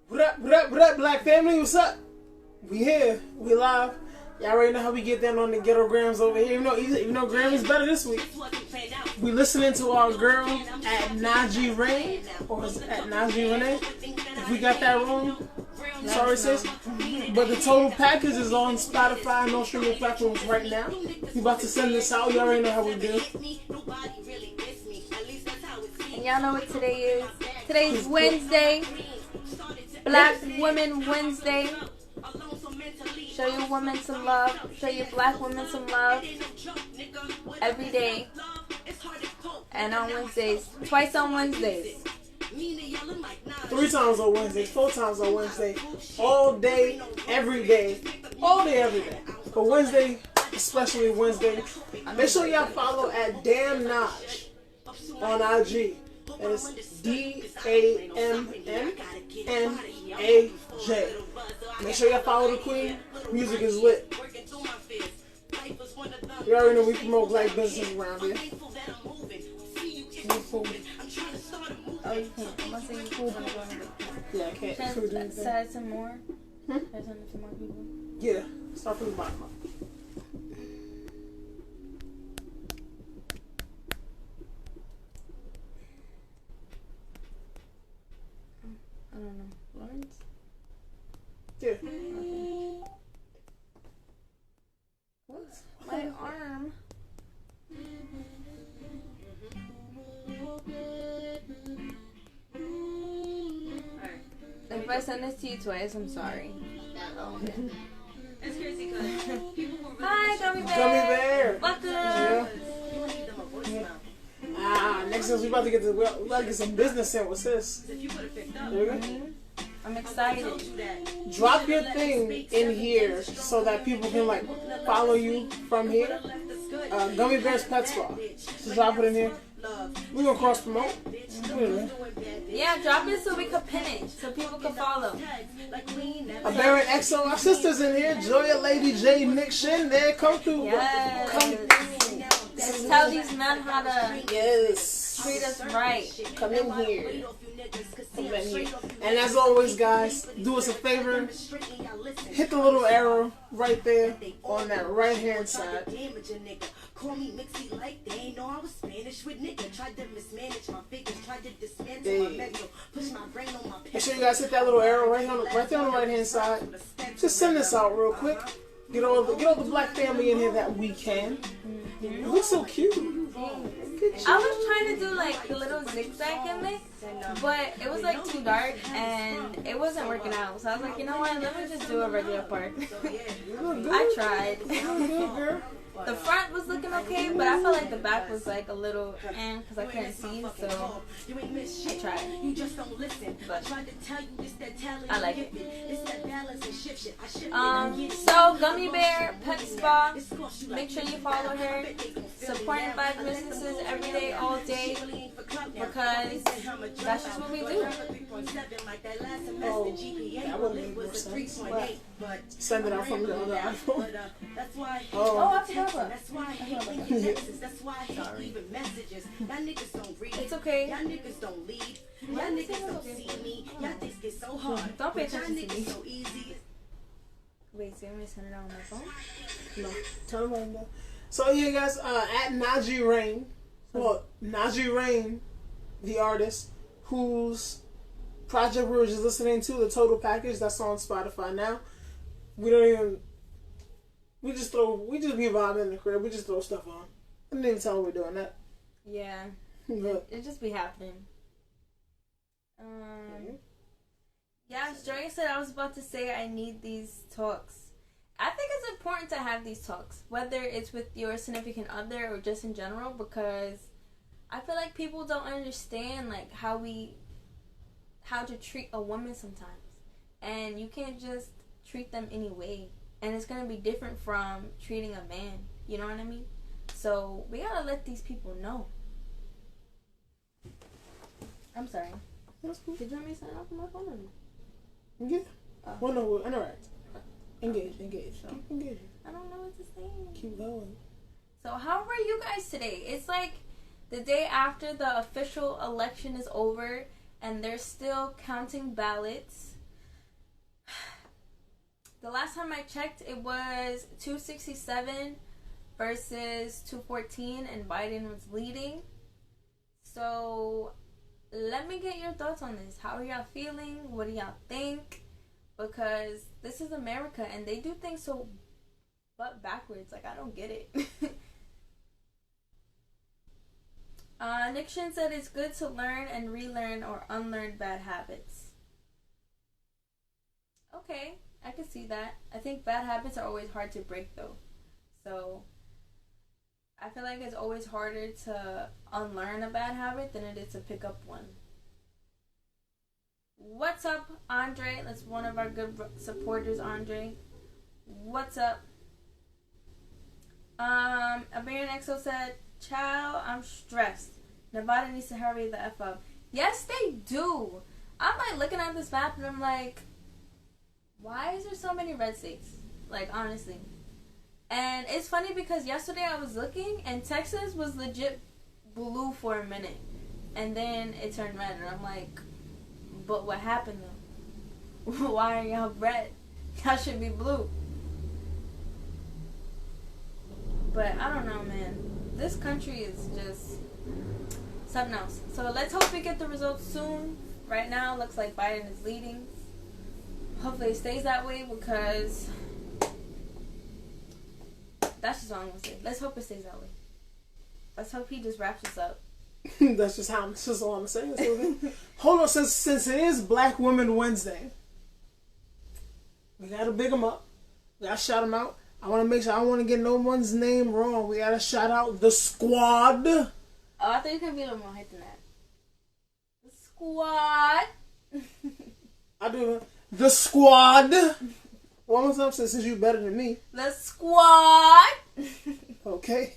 What up, what up, what up, Black family? What's up? We here. We live. Y'all already know how we get down on the ghetto grams over here. Even though Gram is better this week. We listening to our girl at Najee Rain, or is it at Najee Renee. If we got that wrong, sorry sis. But the total package is on Spotify and all streaming platforms right now. We about to send this out. You already know how we do. And y'all know what today is. Today's Wednesday. Black Women Wednesday. Show your women some love. Show your black women some love. Every day. And on Wednesdays. Twice on Wednesdays. 3 times on Wednesday. 4 times on Wednesday. All day, every day. All day, every day. But Wednesday, especially Wednesday, make sure y'all follow at Damn Naj on IG. That is DAMNNAJ. Make sure y'all follow the queen. Music is lit. You already know we promote black business around here. Oh, you can't. I'm gonna say you food. Yeah, I can't. Should I send some more? Should I send it to more people? Yeah, start from the bottom up. I don't know. Lawrence? Yeah. Okay. What? My arm. If I send this to you twice, I'm sorry. Oh, okay. It's crazy because people were really Hi, Gummy Bear. Gummy Bear. Welcome. Yeah. Next time we about to get some business in with sis. if you would have picked up. There we go. I'm excited. Drop your thing in here so that people can follow you from here. Gummy Bear's Pet Spa. So drop it in here. We're gonna cross promote. Yeah, drop it so we can pin it, so people can follow. A Baron XO, our sisters in here. Joya, Lady J, Nick Shin, there. Come through. Yes. Come. Let's tell these men how to treat us right. Come in here. Come in here. And as always, guys, do us a favor. Hit the little arrow right there on that right hand side. Call me Mixie like they ain't know I was Spanish with nigga. Tried to mismanage my figures, tried to dismantle my mental, push my brain on my Make sure you guys hit that little arrow right there on the right hand side. Just send this out real quick. Get all the black family in here that we can. You look so cute. I was trying to do the little zigzag gimmick, but it was too dark and it wasn't working out. So I was like, you know what? Let me just do a regular part. I tried. The front was looking okay, but I felt like the back was a little because I couldn't see, so I tried. But I like it. So Gummy Bear Pet Spa, make sure you follow her. Supporting black businesses every day, all day, because that's just what we do. Oh, that would make more sense. But send it out from the other iPhone. Oh, I forgot. That's why I hate Texas. That's why I hate leaving messages. Y'all niggas don't read. It's okay. Y'all niggas don't lead. Y'all niggas don't see me. Y'all things get so hard. Don't pay attention to me. So easy. Wait, so you want me to send it out on my phone? No, turn it on now. So yeah, guys, at Najee Rain, Najee Rain, the artist whose project we were just listening to, the total package that's on Spotify now. We just be vibing in the crib. We just throw stuff on. I didn't even tell them we're doing that. Yeah, But it just be happening. Yeah, Joey said I was about to say I need these talks. I think it's important to have these talks, whether it's with your significant other or just in general, because I feel like people don't understand how to treat a woman sometimes, and you can't just treat them any way, and it's gonna be different from treating a man. You know what I mean? So we gotta let these people know. I'm sorry. that's cool. Did you want me to sign off on my phone or no? Yeah. Well, no, we'll interact. Engage. So, Keep engaging. I don't know what to say. Keep going. So how are you guys today? It's the day after the official election is over, and they're still counting ballots. The last time I checked, it was 267 versus 214, and Biden was leading. So let me get your thoughts on this. How are y'all feeling? What do y'all think? Because this is America, and they do things so but backwards. Like, I don't get it. Nixon said it's good to learn and relearn or unlearn bad habits. Okay, I can see that. I think bad habits are always hard to break, though. So I feel like it's always harder to unlearn a bad habit than it is to pick up one. What's up, Andre? That's one of our good supporters, Andre. What's up? Abarian EXO said, "Child, I'm stressed. Nevada needs to hurry the F up." Yes, they do. I'm like looking at this map and I'm like, why is there so many red states? Like, honestly. And it's funny because yesterday I was looking and Texas was legit blue for a minute. And then it turned red and I'm like, but what happened though? Why are y'all red? Y'all should be blue. But I don't know, man. This country is just something else. So let's hope we get the results soon. Right now, it looks like Biden is leading. Hopefully it stays that way because that's just all I'm going to say. Let's hope it stays that way. Let's hope he just wraps us up. That's just all I'm saying. Hold on, since it is Black Women Wednesday, we gotta big them up. We gotta shout them out. I want to make sure I don't want to get no one's name wrong. We gotta shout out the squad. Oh, I thought you could be a little more hype than that. The squad. I do the squad. One more time, since you better than me. The squad. Okay.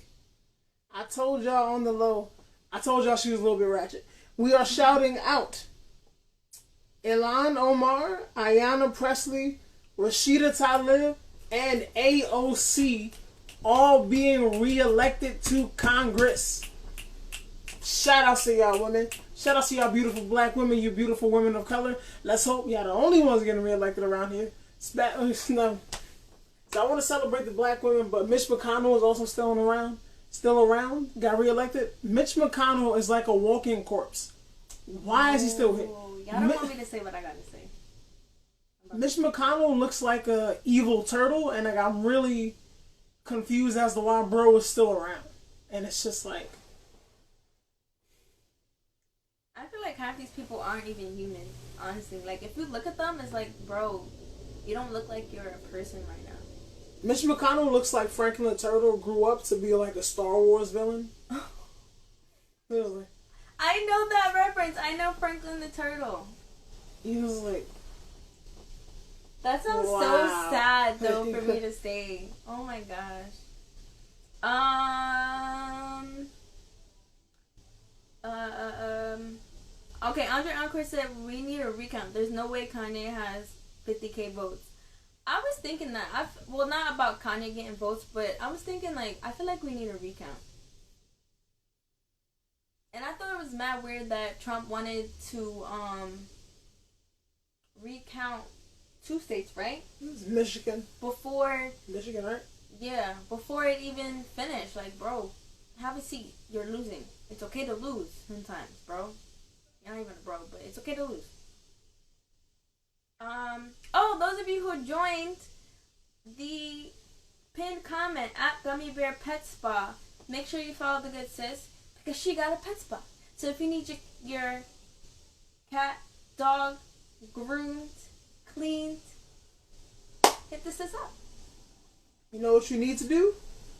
I told y'all on the low. I told y'all she was a little bit ratchet. We are shouting out Ilan Omar, Ayanna Presley, Rashida Tlaib, and AOC all being re-elected to Congress. Shout out to y'all women. Shout out to y'all beautiful Black women, you beautiful women of color. Let's hope y'all the only ones getting re-elected around here. No. So I want to celebrate the Black women, but Mitch McConnell is also still around, got re-elected. Mitch McConnell is like a walking corpse. Why is he still here? Y'all don't want me to say what I gotta say. Mitch McConnell looks like a evil turtle, and like I'm really confused as to why bro is still around. And it's just like, I feel like half these people aren't even human, honestly. Like, if you look at them, it's like, bro, you don't look like you're a person right now. Mitch McConnell looks like Franklin the Turtle grew up to be like a Star Wars villain. Really. I know that reference. I know Franklin the Turtle. He was like, that sounds so sad, though, for me to say. Oh my gosh. Okay, Andre Encore said we need a recount. There's no way Kanye has 50K votes. I was thinking that. Well, not about Kanye getting votes, but I was thinking, like, I feel like we need a recount. And I thought it was mad weird that Trump wanted to recount 2 states, right? Michigan. Michigan, right? Yeah, before it even finished. Like, bro, have a seat. You're losing. It's okay to lose sometimes, bro. You're not even a bro, but it's okay to lose. Oh, those of you who joined the pinned comment at Gummy Bear Pet Spa, make sure you follow the good sis because she got a pet spa. So if you need your cat, dog groomed, cleaned, hit the sis up. You know what you need to do?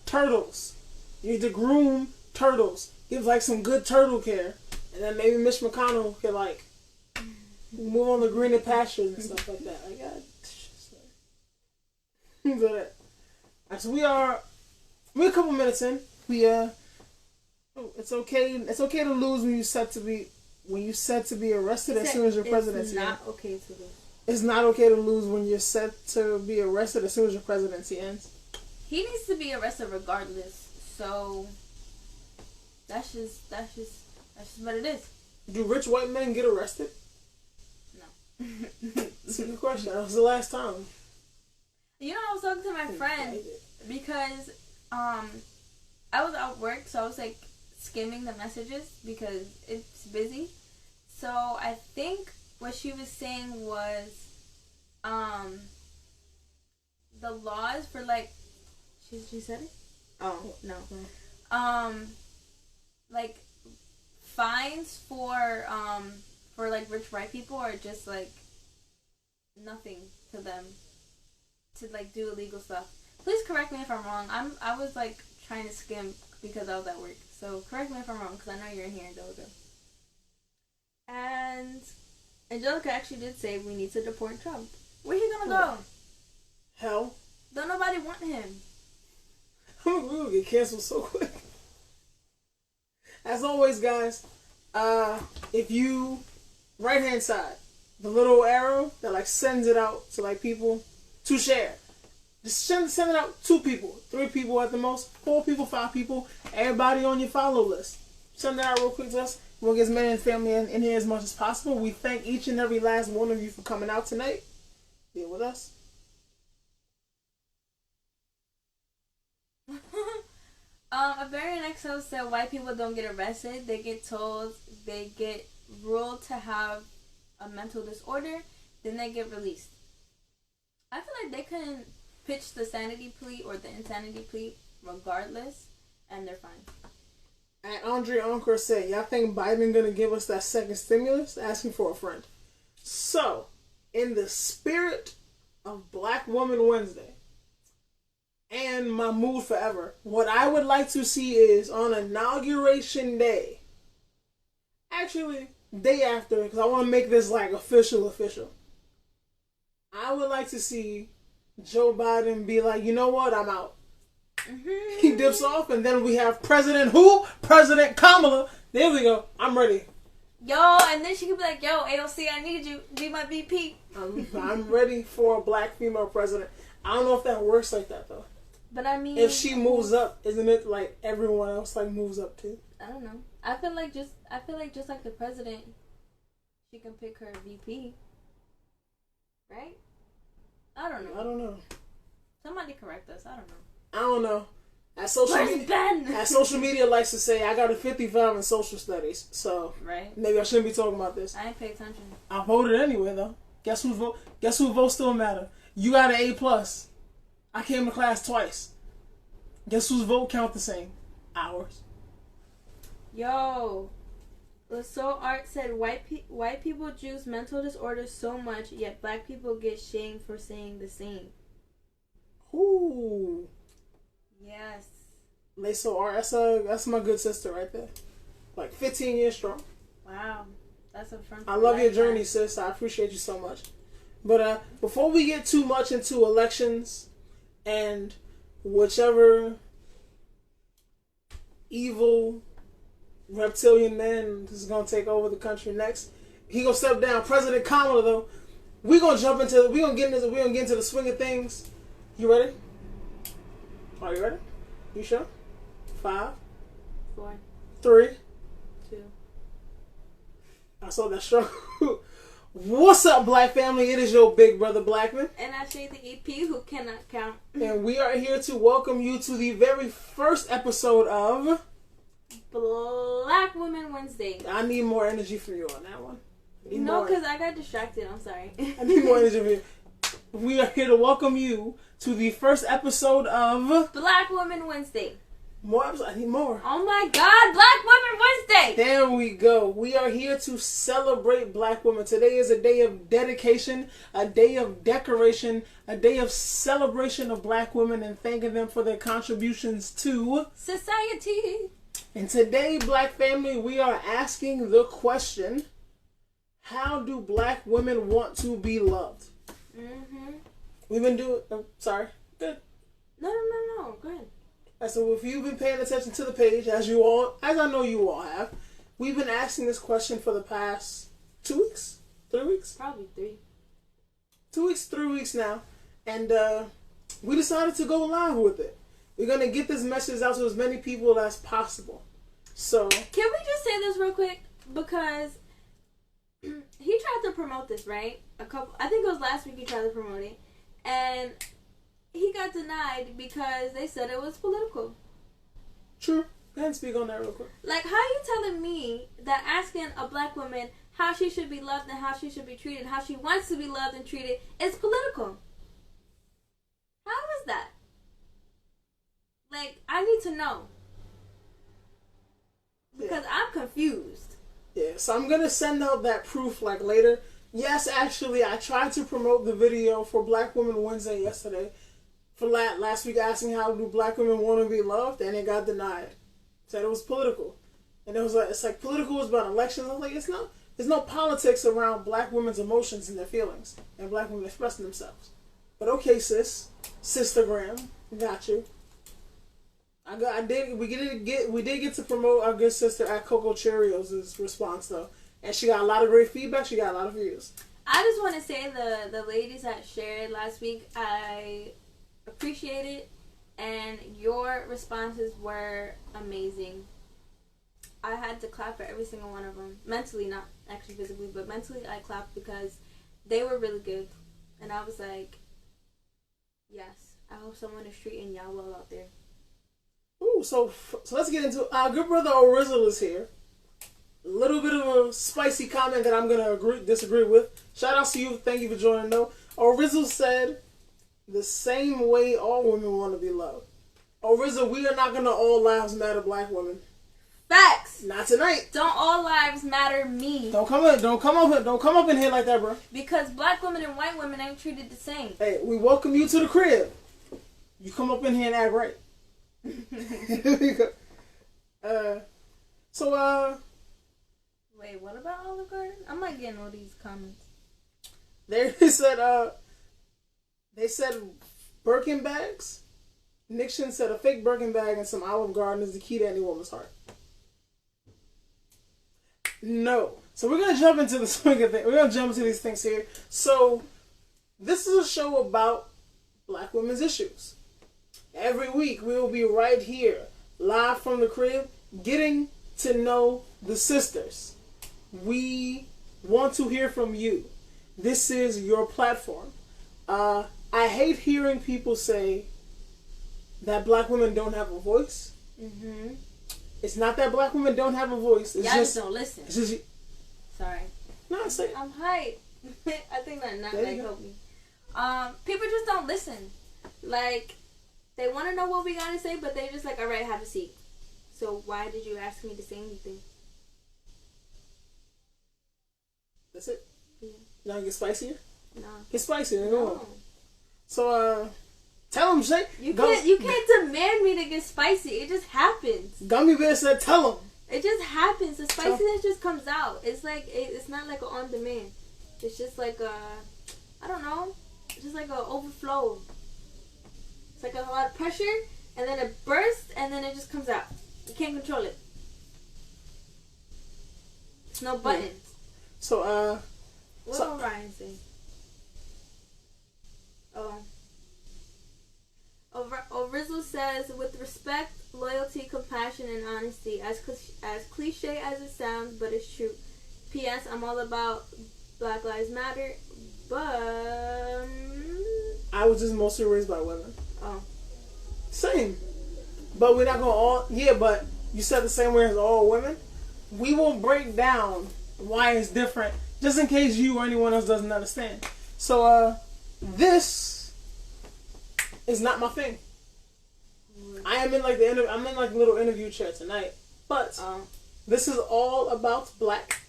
Turtles. You need to groom turtles. Give like some good turtle care, and then maybe Mitch McConnell can like move on the greener pastures and stuff like that. Like, so we're a couple minutes in. It's okay to lose when you set to be arrested as soon as your presidency ends. It's not okay to lose. It's not okay to lose when you're set to be arrested as soon as your presidency ends. He needs to be arrested regardless. So that's just what it is. Do rich white men get arrested? No. That's a good question. That was the last time. You know, I was talking to my friend because I was at work, so I was like skimming the messages because it's busy. So I think what she was saying was the laws for like she said it? Oh no. Like fines for like rich white people are just like nothing to them to like do illegal stuff. Please correct me if I'm wrong. I was like trying to skim because I was at work. So correct me if I'm wrong because I know you're in here, Angelica. And Angelica actually did say we need to deport Trump. Where he gonna go? Hell. Don't nobody want him. We will get canceled so quick. As always, guys, if you right hand side, the little arrow that like sends it out to like people to share. Just send it out 2 people, 3 people at the most, 4 people, 5 people, everybody on your follow list. Send that out real quick to us. We'll get as many family in here as much as possible. We thank each and every last one of you for coming out tonight. Be with us. A very next host said white people don't get arrested. They get ruled to have a mental disorder, then they get released. I feel like they couldn't pitch the sanity plea or the insanity plea regardless, and they're fine. And Andre Encore said, y'all think Biden gonna give us that second stimulus? Asking for a friend. So, in the spirit of Black Woman Wednesday and my mood forever, what I would like to see is on Inauguration Day, actually day after, because I want to make this like official. I would like to see Joe Biden be like, you know what, I'm out. Mm-hmm. He dips off, and then we have President who? President Kamala. There we go. I'm ready. Yo, and then she could be like, yo, AOC, I need you. Be my VP. I'm ready for a Black female president. I don't know if that works like that, though. But I mean, if she moves up, isn't it like everyone else like moves up too? I don't know. I feel like just like the president, she can pick her VP. Right? I don't know. Somebody correct us. I don't know. As social media likes to say, I got a 55 in social studies, so right. Maybe I shouldn't be talking about this. I ain't pay attention. I voted anyway, though. Guess who votes still matter? You got an A+. I came to class twice. Guess whose vote count the same? Ours. Yo, Lasso Art said white people choose mental disorders so much, yet Black people get shamed for saying the same. Ooh. Yes. Lasso Art, that's my good sister right there. Like 15 years strong. Wow, that's a fun. I love your journey, sis. I appreciate you so much. But before we get too much into elections and whichever evil reptilian man is gonna take over the country next, he gonna step down. President Kamala, though, we gonna get into the swing of things. You ready? Are you ready? You sure? 5, 4, 3, 2. I saw that struggle. What's up, Black family? It is your big brother Blackman. And Ashé The E.P. who cannot count. And we are here to welcome you to the very first episode of Black Woman Wednesday. I need more energy from you on that one. No, because I got distracted. I'm sorry. I need more energy from you. We are here to welcome you to the first episode of Black Woman Wednesday. More episodes? I need more. Oh my God, Black Woman Wednesday! There we go. We are here to celebrate Black women. Today is a day of dedication, a day of decoration, a day of celebration of Black women and thanking them for their contributions to society. And today, Black family, we are asking the question, how do Black women want to be loved? Mm-hmm. We've been doing... sorry. Good. No. Go ahead. So if you've been paying attention to the page, as I know you all have, we've been asking this question for the past 2 weeks? 3 weeks? Probably 3. 2 weeks, 3 weeks now. And we decided to go live with it. We're going to get this message out to as many people as possible. So... Can we just say this real quick? Because he tried to promote this, right? I think it was last week he tried to promote it. And he got denied because they said it was political. True. Go ahead and speak on that real quick. Like, how are you telling me that asking a black woman how she should be loved and how she should be treated, how she wants to be loved and treated, is political? How is that? Like, I need to know. Because I'm confused. Yeah, so I'm going to send out that proof, like, later. Yes, actually, I tried to promote the video for Black Women Wednesday yesterday. For last week, asking how do black women want to be loved, and it got denied. Said it was political. And it was like, it's like political is about elections. I was like, it's not. There's no politics around black women's emotions and their feelings, and black women expressing themselves. But okay, Sistergram, got you. We did get to promote our good sister at Coco Cheerios' response though, and she got a lot of great feedback. She got a lot of views. I just want to say the ladies that shared last week, I appreciate it, and your responses were amazing. I had to clap for every single one of them. Mentally, not actually physically, but mentally I clapped because they were really good. And I was like, yes, I hope someone is treating y'all well out there. Ooh, so let's get into our good brother Orizzle is here. A little bit of a spicy comment that I'm going to disagree with. Shout out to you. Thank you for joining though. Orizzle said, the same way all women want to be loved. Orizzle, we are not going to all lives matter black women. Facts. Not tonight. Don't all lives matter me. Don't come up in here like that, bro. Because black women and white women ain't treated the same. Hey, we welcome you to the crib. You come up in here and act right. Wait, what about Olive Garden? I'm not getting all these comments. They said Birkin bags. Nixon said a fake Birkin bag and some Olive Garden is the key to any woman's heart. No. So we're going to jump into the swing of thing. We're going to jump into these things here. So this is a show about black women's issues. Every week we will be right here, live from the crib, getting to know the sisters. We want to hear from you. This is your platform. I hate hearing people say that black women don't have a voice. Mm-hmm. It's not that black women don't have a voice. It's y'all just don't listen. It's just, sorry. No, it's like, I'm hyped. I think that not like helped me. People just don't listen. Like, they want to know what we gotta say, but they're just like, all right, have a seat. So why did you ask me to say anything? That's it? Yeah. You want to get spicier? No. Get spicier. No. So, tell them, Shay. You can't demand me to get spicy. It just happens. Gummy Bear said, tell them. It just happens. The spiciness just comes out. It's like, it's not like an on demand. It's just like I don't know. It's just like a overflow. It's like a lot of pressure, and then it bursts, and then it just comes out. You can't control it. It's no buttons. Yeah. So, what will Ryan say? Rizzle says, with respect, loyalty, compassion, and honesty, as cliche as it sounds, but it's true. P.S. I'm all about Black Lives Matter, but I was just mostly raised by women. Oh. Same. But we're not going to all... Yeah, but you said the same way as all women. We will break down why it's different, just in case you or anyone else doesn't understand. So, this is not my thing. I am in like I'm in like a little interview chair tonight. But this is all about black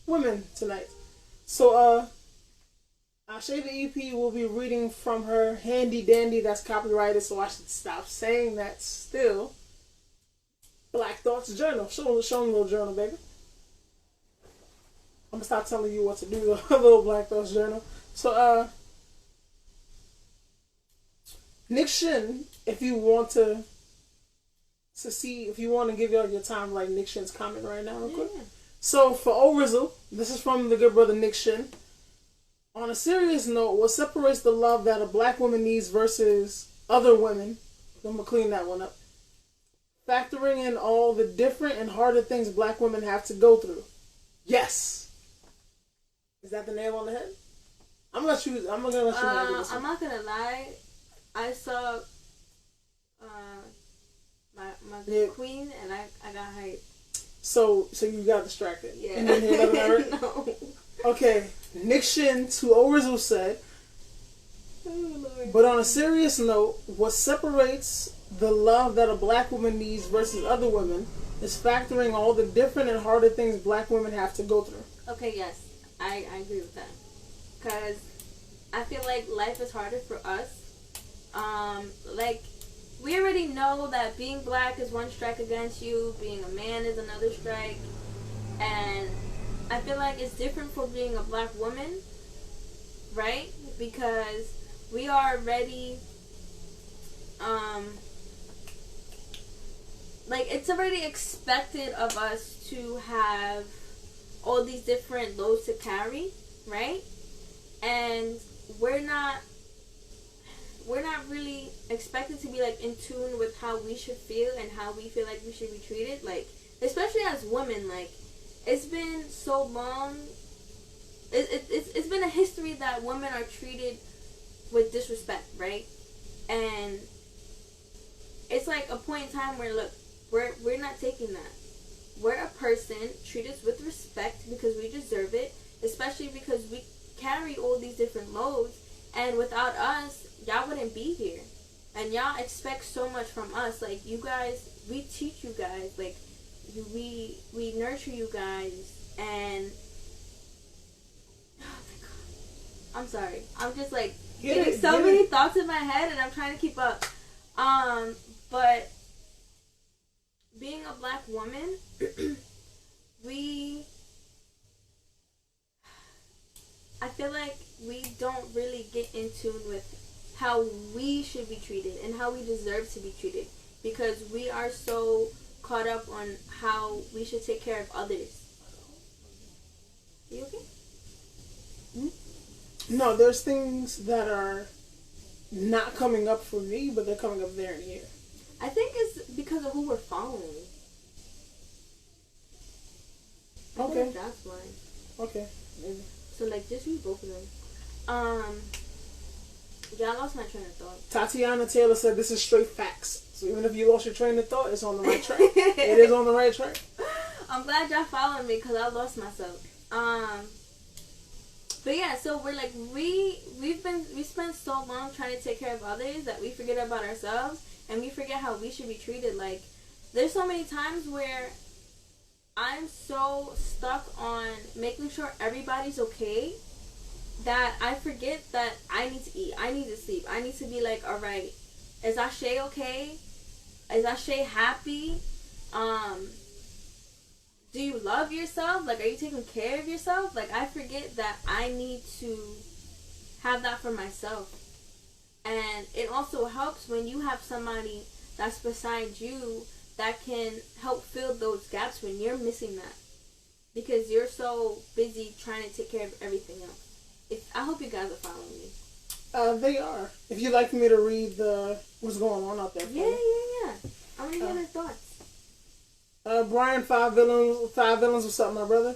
women tonight. So, Ashé The E.P. will be reading from her handy dandy that's copyrighted, so I should stop saying that still. Black Thoughts Journal. Show them a little journal, baby. I'm going to stop telling you what to do, the little Black Thoughts Journal. So, Nick Shin, if you want to see, if you want to give your time, like Nick Shin's comment right now, real quick. So, for Orizzle, this is from the good brother Nick Shin. On a serious note, what separates the love that a black woman needs versus other women? I'm going to clean that one up. Factoring in all the different and harder things black women have to go through. Yes. Is that the nail on the head? I'm gonna let you handle this one. I'm not gonna lie. I saw my queen and I got hyped. So you got distracted. Yeah. And then hear nothing I heard? No. Okay. Nick Shin to Orizu said, Oh, Lord. but on a serious note, what separates the love that a black woman needs versus other women is factoring all the different and harder things black women have to go through. Okay, yes. I agree with that. Because I feel like life is harder for us. Like, we already know that being black is one strike against you, being a man is another strike, and I feel like it's different for being a black woman, right? Because we are already, like, it's already expected of us to have all these different loads to carry, right? And we're not really expected to be like in tune with how we should feel and how we feel like we should be treated, like especially as women. Like, it's been so long, it's been a history that women are treated with disrespect, right? And it's like a point in time where, look, we're not taking that. We're a person, treat us with respect because we deserve it, especially because we carry all these different loads, and without us, y'all wouldn't be here. And y'all expect so much from us. Like, you guys, we teach you guys, like, we nurture you guys, and oh my god, I'm sorry, I'm just like getting so many thoughts in my head and I'm trying to keep up. But being a black woman, I feel like we don't really get in tune with how we should be treated and how we deserve to be treated, because we are so caught up on how we should take care of others. You okay? No, there's things that are not coming up for me, but they're coming up there and here. I think it's because of who we're following. I Okay. think that's why. Okay, maybe. So, like, just read both of them. Yeah, I lost my train of thought. Tatiana Taylor said this is straight facts. So even if you lost your train of thought, it's on the right track. It is on the right track. I'm glad y'all following me because I lost myself. But yeah, so we're like, we spent so long trying to take care of others that we forget about ourselves and we forget how we should be treated. Like, there's so many times where I'm so stuck on making sure everybody's okay that I forget that I need to eat, I need to sleep, I need to be like, all right, is Ashé okay? Is Ashé happy? Do you love yourself? Like, are you taking care of yourself? Like, I forget that I need to have that for myself. And it also helps when you have somebody that's beside you that can help fill those gaps when you're missing that, because you're so busy trying to take care of everything else. I hope you guys are following me. They are. If you'd like me to read what's going on out there for Yeah. you. I want to hear their thoughts. Brian, Five Villains, what's up, my brother?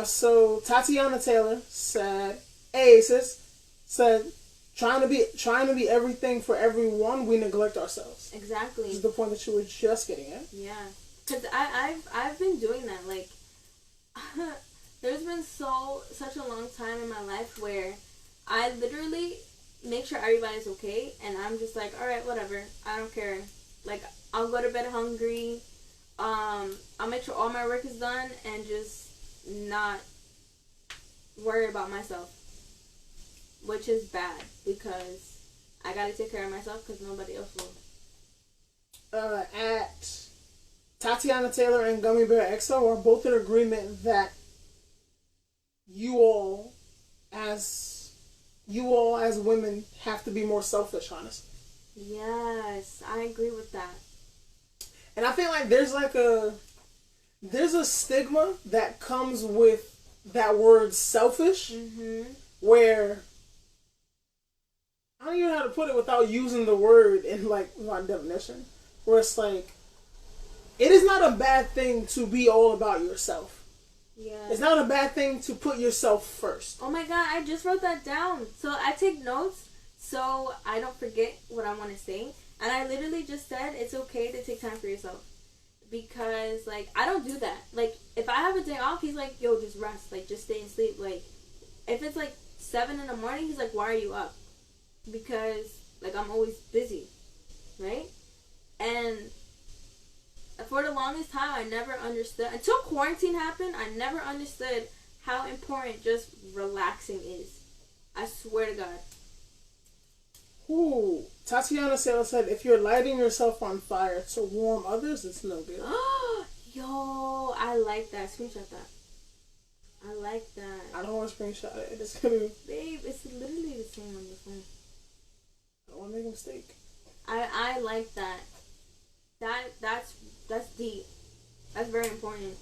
So Tatiana Taylor said, "Hey, sis," said, trying to be everything for everyone, we neglect ourselves. Exactly. This is the point that you were just getting at. Yeah, because I've been doing that. Like, there's been such a long time in my life where I literally make sure everybody's okay, and I'm just like, all right, whatever, I don't care. Like, I'll go to bed hungry. I'll make sure all my work is done and just not worry about myself, which is bad because I gotta take care of myself because nobody else will. At Tatiana Taylor and Gummy Bear XO are both in agreement that you all as women have to be more selfish, honestly. Yes, I agree with that. And I feel like there's a stigma that comes with that word selfish, where I don't even know how to put it without using the word in like my definition, where it's like, it is not a bad thing to be all about yourself. Yeah. It's not a bad thing to put yourself first. Oh my god, I just wrote that down. So I take notes so I don't forget what I want to say. And I literally just said it's okay to take time for yourself. Because, like, I don't do that. Like, if I have a day off, he's like, yo, just rest. Like, just stay and sleep. Like, if it's, like, 7 in the morning, he's like, why are you up? Because, like, I'm always busy. Right? And for the longest time, I never understood. Until quarantine happened, I never understood how important just relaxing is. I swear to God. Ooh, Tatiana Sailor said, if you're lighting yourself on fire to warm others, it's no good. Yo, I like that. Screenshot that. I like that. I don't want to screenshot it. It's gonna... Babe, it's literally the same on your phone. I don't want to make a mistake. I like that. That's deep. That's very important.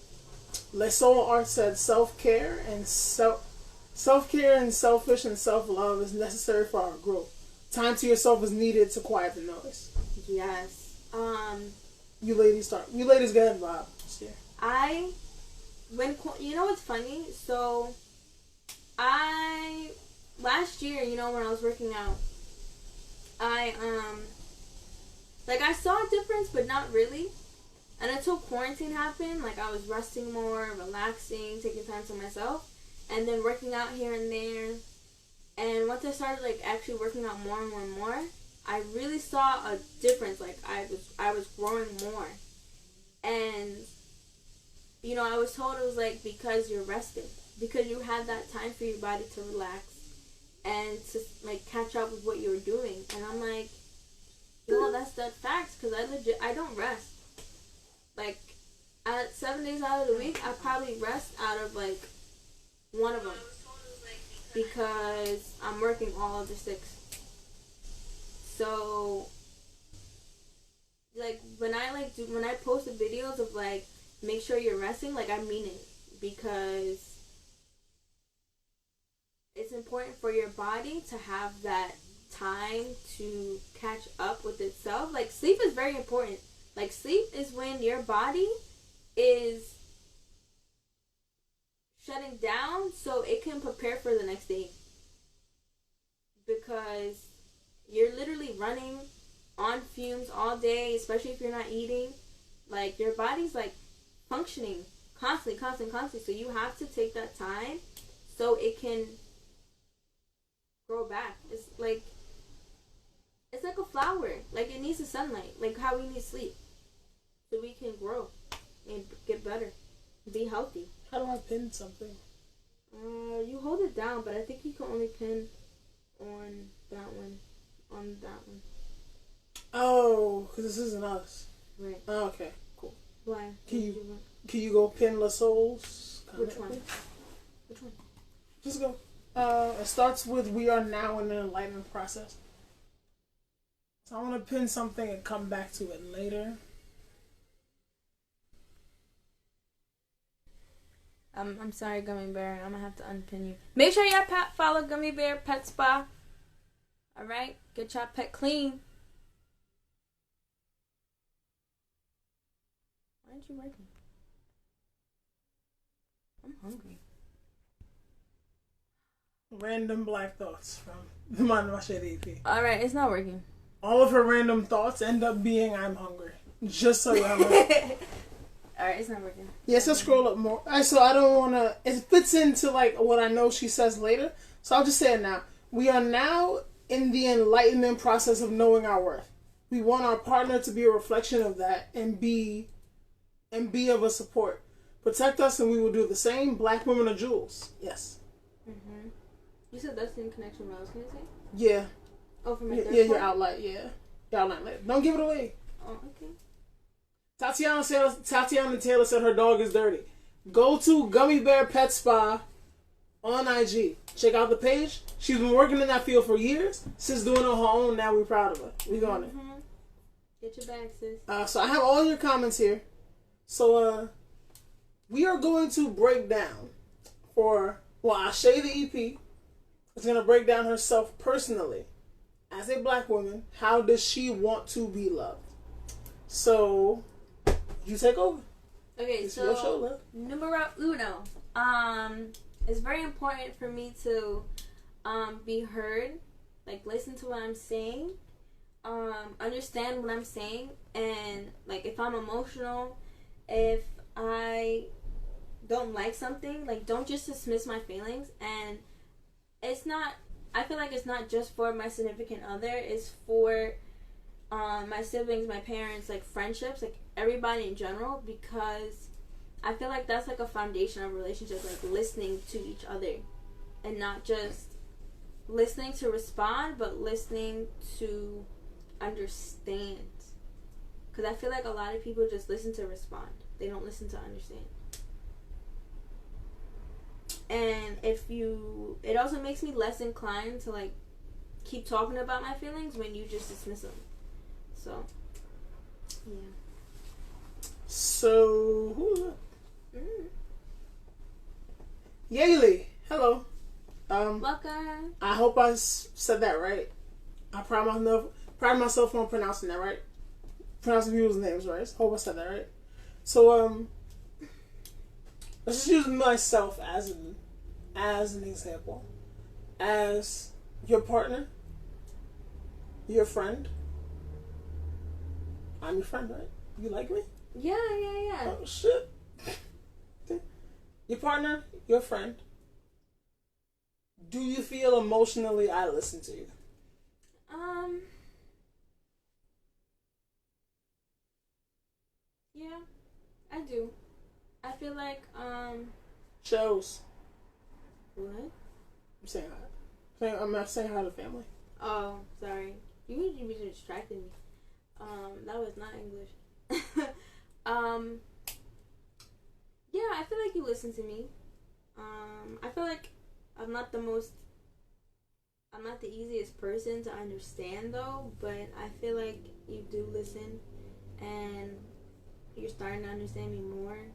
Les Soul Art said, self-care and self-care and selfish and self-love is necessary for our growth. Time to yourself is needed to quiet the noise. Yes. You ladies start. You ladies go ahead, Bob. Yeah. You know what's funny? So, last year, you know, when I was working out, I saw a difference, but not really. And until quarantine happened, like, I was resting more, relaxing, taking time to myself, and then working out here and there. And once I started, like, actually working out more and more and more, I really saw a difference. Like, I was growing more. And, you know, I was told it was, like, because you're rested. Because you had that time for your body to relax and to, like, catch up with what you were doing. And I'm like, no, that's the facts. Because I don't rest. Like, 7 days out of the week, I probably rest out of, like, one of them. Because I'm working all of the 6. So, like, when I post the videos of, like, make sure you're resting, like, I mean it. Because it's important for your body to have that time to catch up with itself. Like, sleep is very important. Like, sleep is when your body is shutting down so it can prepare for the next day. Because you're literally running on fumes all day, especially if you're not eating. Like, your body's, like, functioning constantly. So you have to take that time so it can grow back. It's like a flower. Like, it needs the sunlight. Like how we need sleep. So we can grow and get better. Be healthy. How do I pin something? You hold it down, but I think you can only pin on that one. Oh, because this isn't us. Right. Oh, okay, cool. Why? Can you go pin La Soul's comment? Which one? Which one? Just go. It starts with, we are now in the enlightenment process. So I want to pin something and come back to it later. I'm sorry, Gummy Bear. I'm gonna have to unpin you. Make sure y'all follow Gummy Bear Pet Spa. Alright? Get your pet clean. Why aren't you working? I'm hungry. Random black thoughts from the mind of Ashé The E.P. Alright, it's not working. All of her random thoughts end up being, I'm hungry. Just so you know. Alright, it's not working. Yes, let's scroll up more. So I don't want to... It fits into, like, what I know she says later. So I'll just say it now. We are now in the enlightenment process of knowing our worth. We want our partner to be a reflection of that and be of a support. Protect us and we will do the same. Black women are jewels. Yes. Mm-hmm. You said that's in connection with what I was going to say? Yeah. Oh, from my third your outline, yeah. Your outline later. Don't give it away. Oh, okay. Tatiana Taylor said her dog is dirty. Go to Gummy Bear Pet Spa on IG. Check out the page. She's been working in that field for years. She's doing it on her own. Now we're proud of her. We on it. Get your bag, sis. So I have all your comments here. So we are going to break down Ashé The E.P. is going to break down herself personally. As a black woman, how does she want to be loved? So... You take over. Okay, it's so your show, love. numero uno. It's very important for me to be heard, like listen to what I'm saying, understand what I'm saying, and like if I'm emotional, if I don't like something, like don't just dismiss my feelings. And it's not, I feel like it's not just for my significant other, it's for my siblings, my parents, like friendships, like everybody in general, because I feel like that's like a foundation of relationships, like listening to each other and not just listening to respond, but listening to understand. Because I feel like a lot of people just listen to respond, they don't listen to understand. And it also makes me less inclined to like keep talking about my feelings when you just dismiss them. So, yeah. So, who's that? Yaylee, hello. Welcome. I hope I said that right. I pride myself on pronouncing that right. Pronouncing people's names right. I hope I said that right. So, let's just use myself as an example. As your partner, your friend. I'm your friend, right? You like me? Yeah. Oh, shit. Your partner, your friend. Do you feel emotionally I listen to you? Yeah, I do. I feel like, Shows. What? I'm saying hi. I'm not saying hi to family. Oh, sorry. You distracted me. That was not English. Yeah, I feel like you listen to me. I feel like I'm not the easiest person to understand though, but I feel like you do listen and you're starting to understand me more.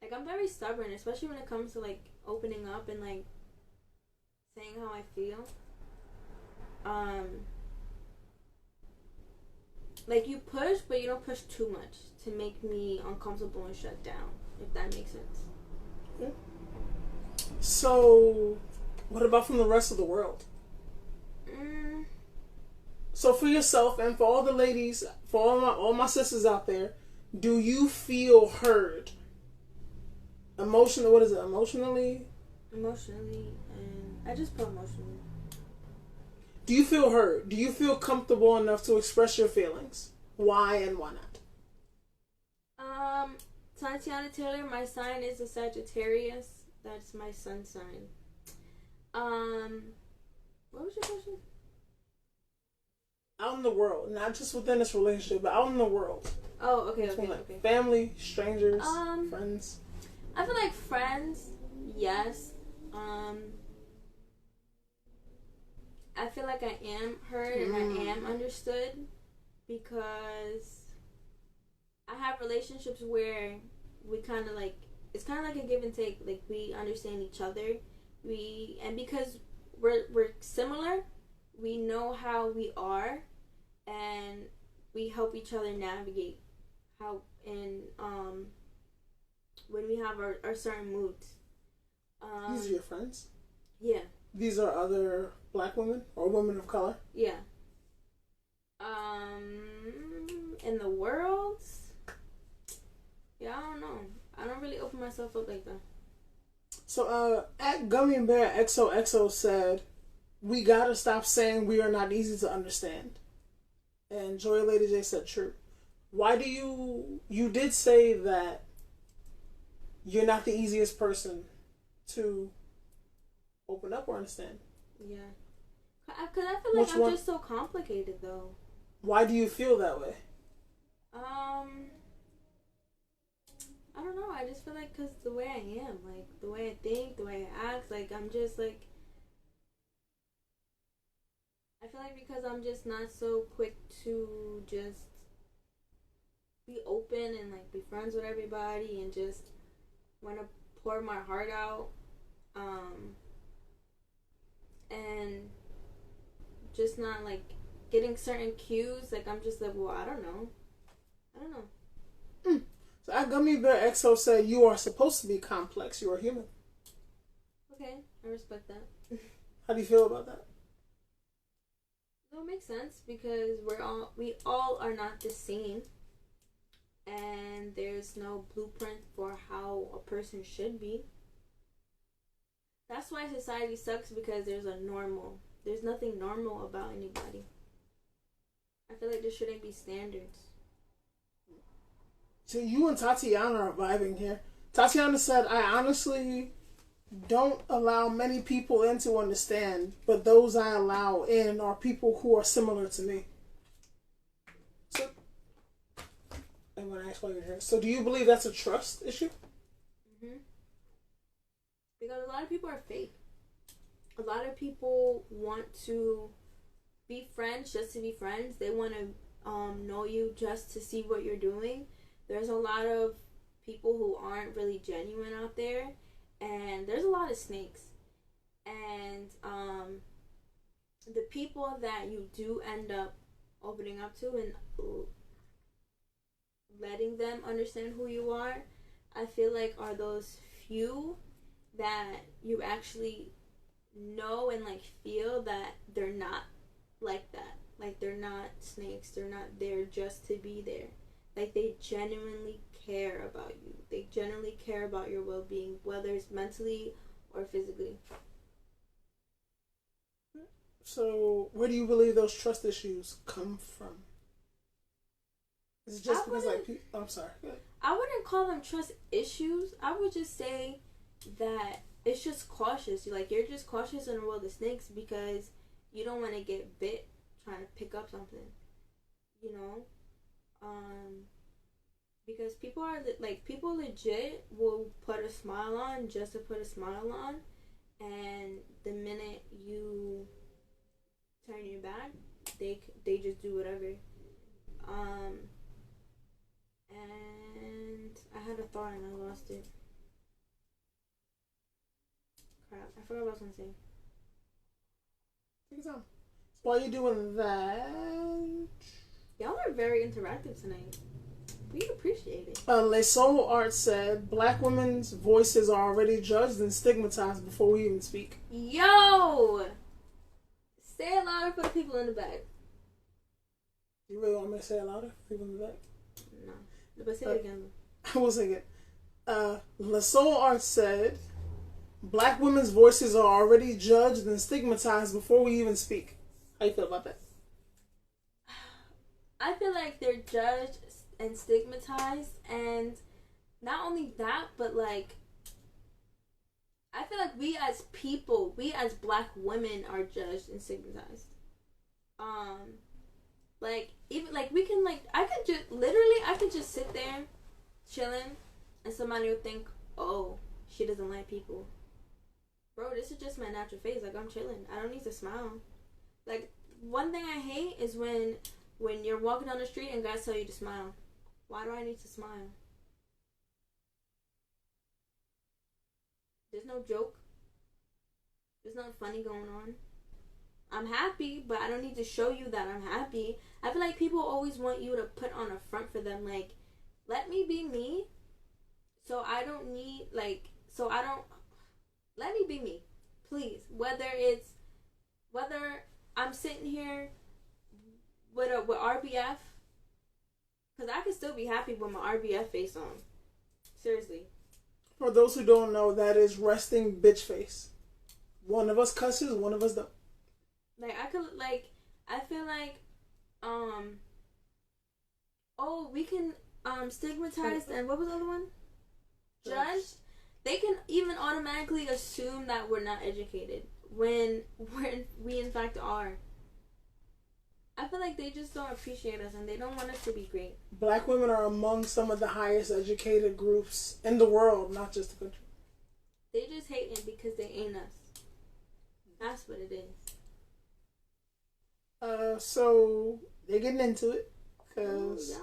Like I'm very stubborn, especially when it comes to like opening up and like saying how I feel. Like you push, but you don't push too much to make me uncomfortable and shut down, if that makes sense. Yeah. So, what about from the rest of the world? So for yourself and for all the ladies, for all my sisters out there, do you feel heard? What is it? Emotionally, and I just put emotionally. Do you feel heard? Do you feel comfortable enough to express your feelings? Why and why not? Tatiana Taylor, my sign is a Sagittarius. That's my sun sign. What was your question? Out in the world, not just within this relationship, but out in the world. Oh, okay. Family, strangers, friends. I feel like friends, yes. I feel like I am heard and I am understood because I have relationships where we kind of like, it's kind of like a give and take. Like we understand each other. And because we're similar, we know how we are, and we help each other navigate how when we have our certain moods. These are your friends? Yeah. These are other black women or women of color? Yeah. In the world, yeah, I don't know. I don't really open myself up like that. So, at Gummy and Bear XOXO said, "We gotta stop saying we are not easy to understand." And Joy Lady J said, "True." Why do you did say that you're not the easiest person to open up or understand? Yeah. Because I feel like I'm just so complicated, though. Why do you feel that way? I don't know. I just feel like because the way I am, like, the way I think, the way I act, like, I'm just, like... I feel like because I'm just not so quick to just be open and, like, be friends with everybody and just want to pour my heart out. And just not, like, getting certain cues. Like, I'm just like, well, I don't know. So at Gummy Bear XO said, "You are supposed to be complex. You are human." Okay, I respect that. How do you feel about that? That makes sense because we all are not the same, and there's no blueprint for how a person should be. That's why society sucks, because there's nothing normal about anybody. I feel like there shouldn't be standards. So you and Tatiana are vibing here. Tatiana said, "I honestly don't allow many people in to understand, but those I allow in are people who are similar to me." So, I'm going to ask why you're here. So do you believe that's a trust issue? Mm-hmm. Because a lot of people are fake. A lot of people want to be friends just to be friends. They want to know you just to see what you're doing. There's a lot of people who aren't really genuine out there, and there's a lot of snakes. And the people that you do end up opening up to and letting them understand who you are, I feel like are those few that you actually know and like feel that they're not like that. Like they're not snakes. They're not there just to be there. Like they genuinely care about you. They genuinely care about your well-being, whether it's mentally or physically. So where do you believe those trust issues come from? Is it just because like people... Oh, I'm sorry. I wouldn't call them trust issues. I would just say that it's just cautious. Like you're just cautious in a world of snakes because you don't want to get bit trying to pick up something. You know? Because people legit will put a smile on just to put a smile on, and the minute you turn your back, they just do whatever. And I had a thought and I lost it. Crap, I forgot what I was gonna say. Take your time. While you're doing that, y'all are very interactive tonight. We appreciate it. Les Soul Art said, "Black women's voices are already judged and stigmatized before we even speak." Yo! Say it louder for the people in the back. You really want me to say it louder for people in the back? No. But say it again. I will say it. Les Soul Art said, "Black women's voices are already judged and stigmatized before we even speak." How you feel about that? I feel like they're judged and stigmatized, and not only that, but like I feel like we as people, we as black women are judged and stigmatized. Like even like we can like I could just sit there chilling and somebody would think, "Oh, she doesn't like people." Bro, this is just my natural face. Like I'm chilling. I don't need to smile. Like one thing I hate is when you're walking down the street and guys tell you to smile. Why do I need to smile? There's no joke. There's nothing funny going on. I'm happy, but I don't need to show you that I'm happy. I feel like people always want you to put on a front for them. Like, let me be me. Let me be me. Please. Whether I'm sitting here with RBF, because I can still be happy with my RBF face on. Seriously. For those who don't know, that is resting bitch face. One of us cusses, one of us don't. Like, I feel like, we can, stigmatize, and what was the other one? Judge. They can even automatically assume that we're not educated when we in fact are. I feel like they just don't appreciate us and they don't want us to be great. Black women are among some of the highest educated groups in the world, not just the country. They just hating because they ain't us. That's what it is. So they're getting into it because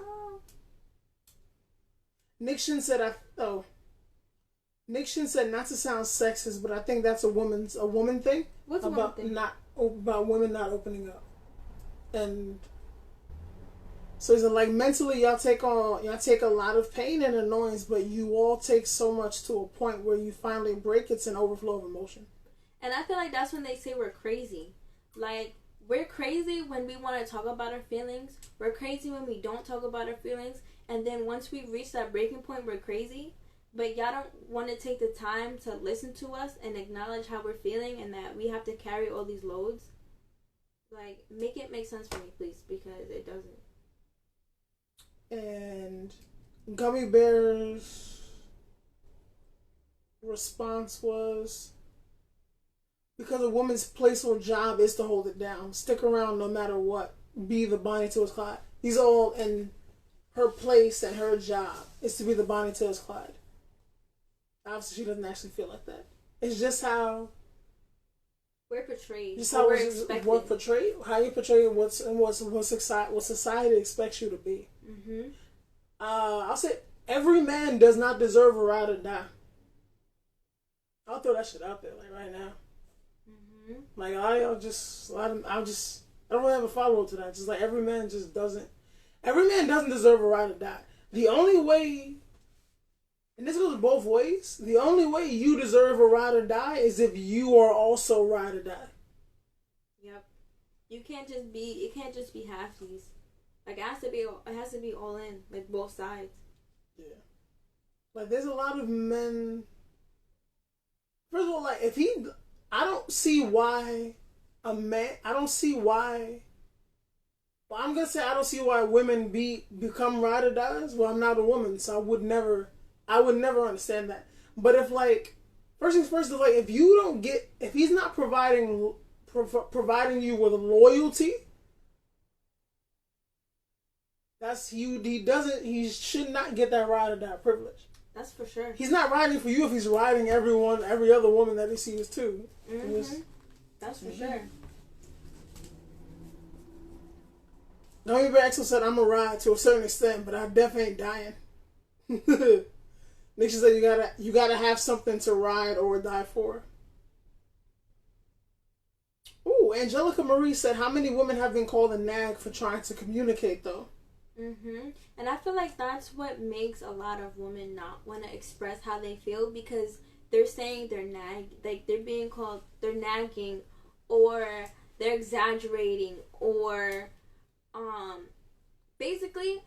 Niction said Niction said not to sound sexist, but I think that's a woman thing. What's a woman thing? About women not opening up. And So it's like mentally, y'all take a lot of pain and annoyance, but you all take so much to a point where you finally break. It's an overflow of emotion. And I feel like that's when they say we're crazy. Like, we're crazy when we want to talk about our feelings. We're crazy when we don't talk about our feelings. And then once we reach that breaking point, we're crazy. But y'all don't want to take the time to listen to us and acknowledge how we're feeling and that we have to carry all these loads. Like, make it make sense for me, please, because it doesn't. And Gummy Bear's response was, because a woman's place or job is to hold it down. Stick around no matter what. Be the Bonnie to his Clyde. He's all in her place and her job is to be the Bonnie to his Clyde. Obviously, she doesn't actually feel like that. It's just how we're portrayed. Just how we're portrayed. How you portray what society expects you to be. Mm-hmm. I'll say every man does not deserve a ride or die. I'll throw that shit out there like right now. Mm-hmm. Like I don't really have a follow up to that. Just like every man doesn't deserve a ride or die. The only way, and this goes both ways, the only way you deserve a ride or die is if you are also ride or die. Yep. It can't just be halfsies. Like it has to be all in, like both sides. Yeah. Like there's a lot of men. First of all, like I don't see why women become ride or dies. Well, I'm not a woman, so I would never understand that. But if like, first things first, is like if he's not providing you with loyalty, he should not get that ride or die privilege. That's for sure. He's not riding for you if he's riding every other woman that he sees too. Mm-hmm. That's for sure. Naomi Baxter said, "I'm a ride to a certain extent, but I definitely ain't dying." Nisha said, "You gotta have something to ride or die for." Ooh, Angelica Marie said, "How many women have been called a nag for trying to communicate, though?" Mm-hmm. And I feel like that's what makes a lot of women not want to express how they feel, because they're saying they're they're nagging, or they're exaggerating, or basically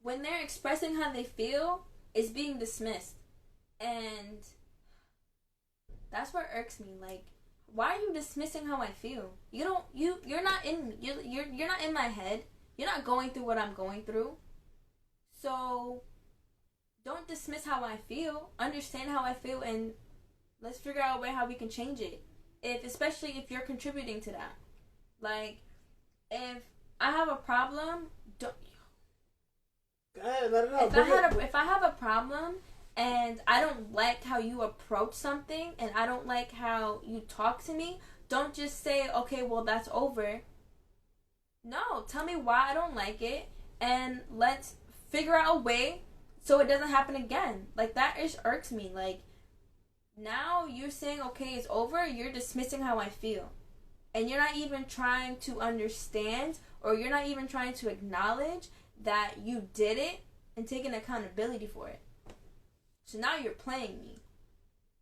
when they're expressing how they feel, it's being dismissed. And that's what irks me. Like, why are you dismissing how I feel? You're not in my head. You're not going through what I'm going through. So don't dismiss how I feel. Understand how I feel, and let's figure out a way how we can change it. Especially if you're contributing to that. Like, if I have a problem, don't. Go ahead, let it out. If I have a problem and I don't like how you approach something, and I don't like how you talk to me, don't just say, okay, well, that's over. No, tell me why I don't like it, and let's figure out a way so it doesn't happen again. Like, that irks me. Like, now you're saying, okay, it's over, you're dismissing how I feel. And you're not even trying to understand, or you're not even trying to acknowledge that you did it and taking accountability for it. So now you're playing me.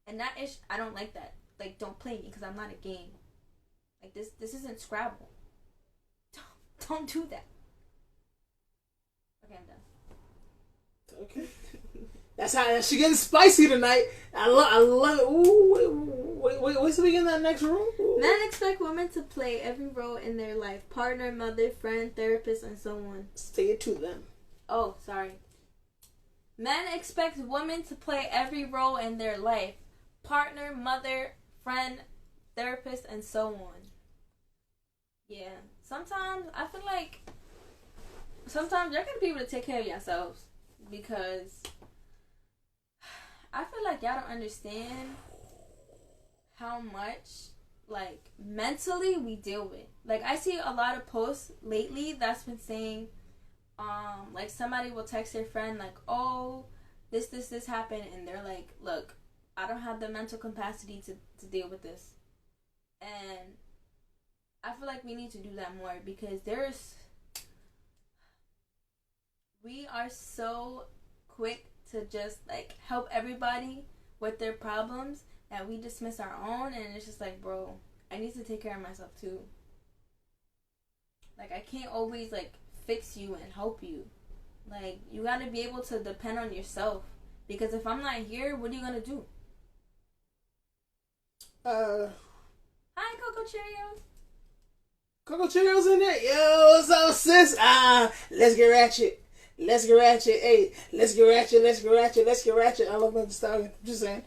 And I don't like that. Like, don't play me, because I'm not a game. Like, this isn't Scrabble. Don't do that. Okay, I'm done. Okay. That's how she getting spicy tonight. I love it. Ooh, wait till we get in that next room. Ooh. Men expect women to play every role in their life. Partner, mother, friend, therapist, and so on. Say it to them. Oh, sorry. Men expect women to play every role in their life. Partner, mother, friend, therapist, and so on. Yeah. Sometimes I feel like y'all gotta be able to take care of yourselves, because I feel like y'all don't understand how much, like, mentally we deal with. Like, I see a lot of posts lately that's been saying, like, somebody will text their friend, like, oh, this happened, and they're like, look, I don't have the mental capacity to deal with this. And I feel like we need to do that more, because we are so quick to just like help everybody with their problems that we dismiss our own, and it's just like, bro, I need to take care of myself too. Like, I can't always like fix you and help you. Like, you gotta be able to depend on yourself, because if I'm not here, what are you gonna do? Hi, Coco Cheerios. Coco Cheerios in there. Yo, what's up, sis? Let's get ratchet. Let's get ratchet. Hey, let's get ratchet. Let's get ratchet. Let's get ratchet. I love the stallion. I'm just saying.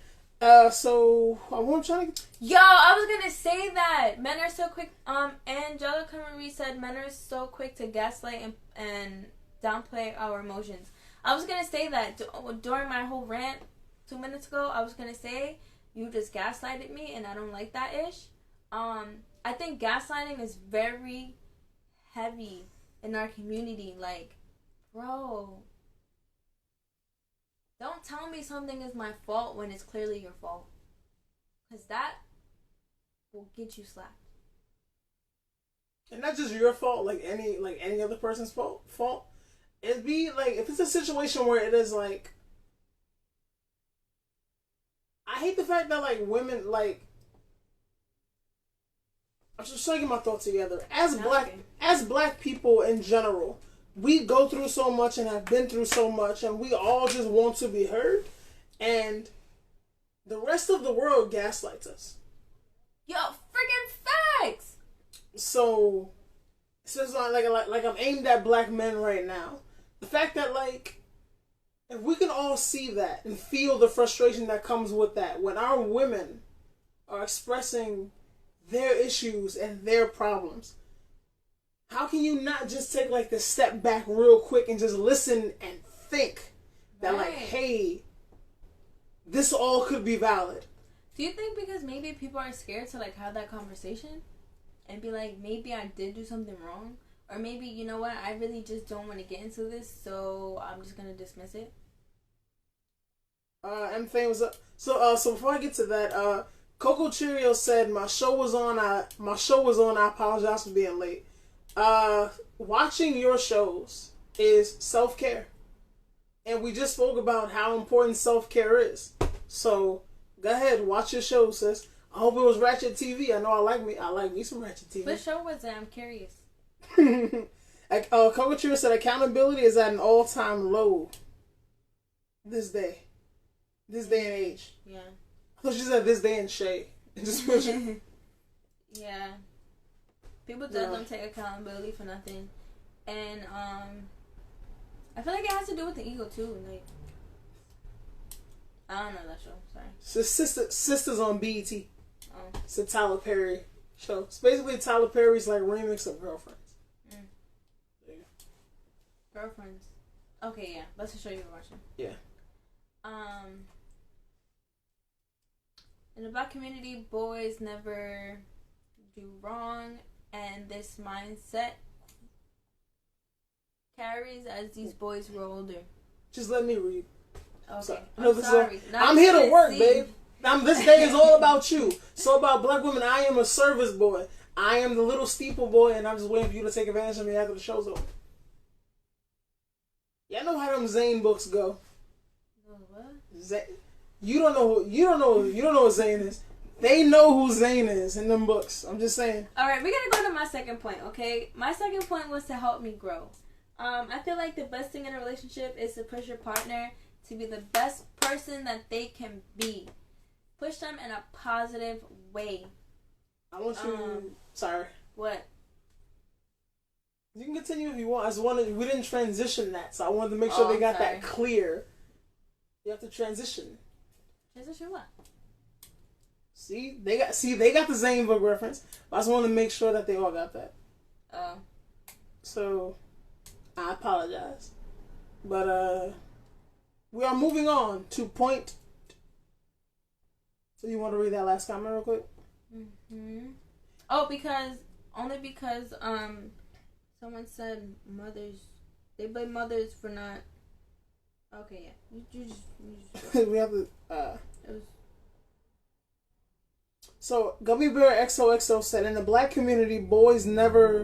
So I'm trying to. Yo, I was gonna say that men are so quick. Angelica Marie said men are so quick to gaslight and downplay our emotions. I was gonna say that during my whole rant 2 minutes ago. I was gonna say you just gaslighted me, and I don't like that ish. I think gaslighting is very heavy in our community. Like, bro, don't tell me something is my fault when it's clearly your fault. Because that will get you slapped. And not just your fault, like any other person's fault. It'd be like, if it's a situation where it is like, I hate the fact that like women, like, I'm just trying to get my thoughts together. As black people in general, we go through so much and have been through so much, and we all just want to be heard, and the rest of the world gaslights us. Yo, friggin' facts! So it's like I'm aimed at black men right now. The fact that, like, if we can all see that and feel the frustration that comes with that, when our women are expressing their issues and their problems, how can you not just take like the step back real quick and just listen and think that, like, hey, this all could be valid? Do you think because maybe people are scared to like have that conversation and be like, maybe I did do something wrong, or maybe, you know what, I really just don't want to get into this, so I'm just gonna dismiss it? And thing was up. So before I get to that, Coco Cheerios said my show was on. I apologize for being late. Watching your shows is self-care, and we just spoke about how important self-care is. So go ahead, watch your show, sis. I hope it was Ratchet TV. I know I like me some Ratchet TV. What show was it? I'm curious. Coco Cheerios said accountability is at an all-time low this day and age. Yeah. I thought she said this day and Shay. Yeah. People just don't take accountability for nothing. And I feel like it has to do with the ego too. Like, I don't know that show. Sorry. Sisters on BET. Oh. It's a Tyler Perry show. It's basically Tyler Perry's like remix of Girlfriends. Yeah. Girlfriends. Okay, yeah. That's the show you were watching. Yeah. In the black community, boys never do wrong, and this mindset carries as these boys grow older. Just let me read. Okay. I'm sorry. I'm here to work, babe. This day is all about you. So about black women, I am a service boy. I am the little steeple boy, and I'm just waiting for you to take advantage of me after the show's over. Y'all know how them Zane books go. What? You don't know what Zane is. They know who Zane is in them books. I'm just saying. Alright, we're gonna go to my second point, okay? My second point was to help me grow. I feel like the best thing in a relationship is to push your partner to be the best person that they can be. Push them in a positive way. I want you sorry. What? You can continue if you want. We didn't transition that, so I wanted to make sure they got that clear. You have to transition. Transition what? See, they got the Zane book reference. But I just wanted to make sure that they all got that. Oh. So, I apologize. But we are moving on to point. So you want to read that last comment real quick? Mm-hmm. Oh, because someone said mothers. They blame mothers for not. Okay, yeah. You just we have to. So Gummy Bear XOXO said, in the black community, boys never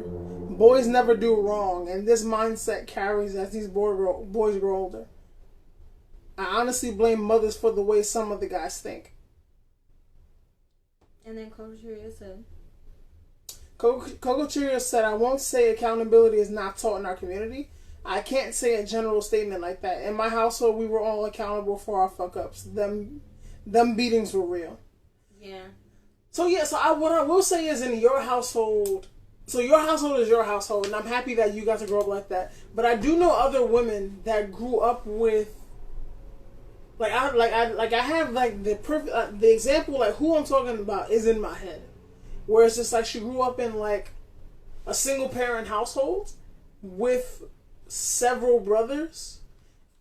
Boys never do wrong, and this mindset carries as these boys grow older. I honestly blame mothers for the way some of the guys think. And then Coach Cheerio said, Coco Cheerio said, I won't say accountability is not taught in our community. I can't say a general statement like that. In my household, we were all accountable for our fuck-ups. Them beatings were real. Yeah. So what I will say is in your household, so your household is your household, and I'm happy that you got to grow up like that. But I do know other women that grew up with, I have the example, like who I'm talking about is in my head, where it's just like she grew up in like a single parent household with several brothers,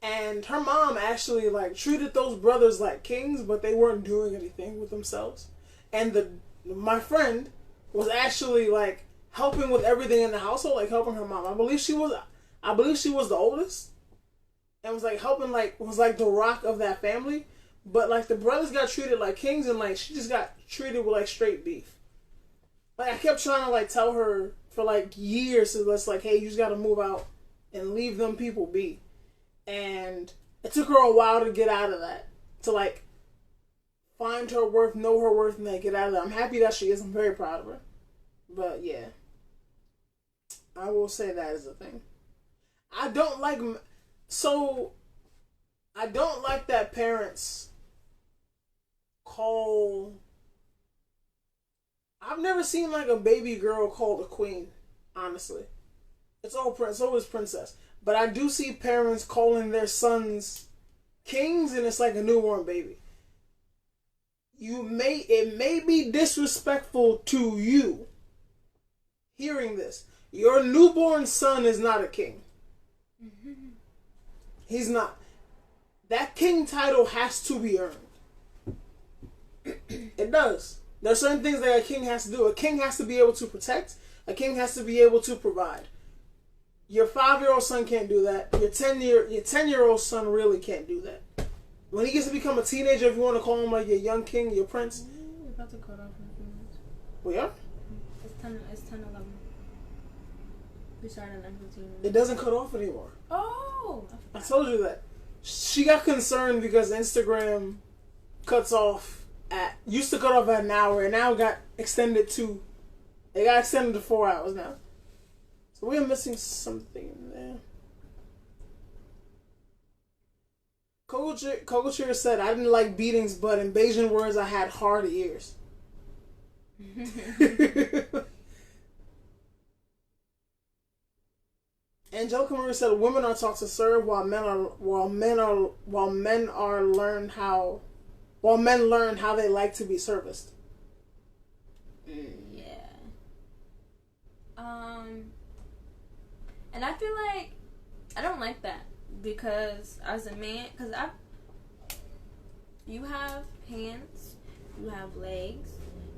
and her mom actually like treated those brothers like kings, but they weren't doing anything with themselves. And my friend was actually like helping with everything in the household, like helping her mom. I believe she was the oldest, and was like helping, like was like the rock of that family. But like the brothers got treated like kings, and like she just got treated with like straight beef. Like I kept trying to like tell her for like years, so that's like, hey, you just got to move out and leave them people be. And it took her a while to get out of that, to like find her worth, know her worth, and then get out of that. I'm happy that she is. I'm very proud of her. But yeah, I will say that is a thing. I don't like that parents call. I've never seen like a baby girl called a queen, honestly. It's always princess. But I do see parents calling their sons kings, and it's like a newborn baby. It may be disrespectful to you hearing this. Your newborn son is not a king. Mm-hmm. He's not. That king title has to be earned. It does. There's certain things that a king has to do. A king has to be able to protect. A king has to be able to provide. Your 5-year-old son can't do that. Your 10-year-old son really can't do that. When he gets to become a teenager, if you want to call him like your young king, your prince. We're about to cut off in a few minutes. We are? It's 10:11. We started at 9:15. It doesn't cut off anymore. Oh! I told you that. She got concerned because Instagram cuts off used to cut off at an hour, and now it got extended to 4 hours now. So we are missing something there. Coco Cheer said, I didn't like beatings, but in Bayesian words, I had hard ears. Angelica Marie said, women are taught to serve while men learn how they like to be serviced. Yeah. And I feel like I don't like that, because as a man, you have hands, you have legs,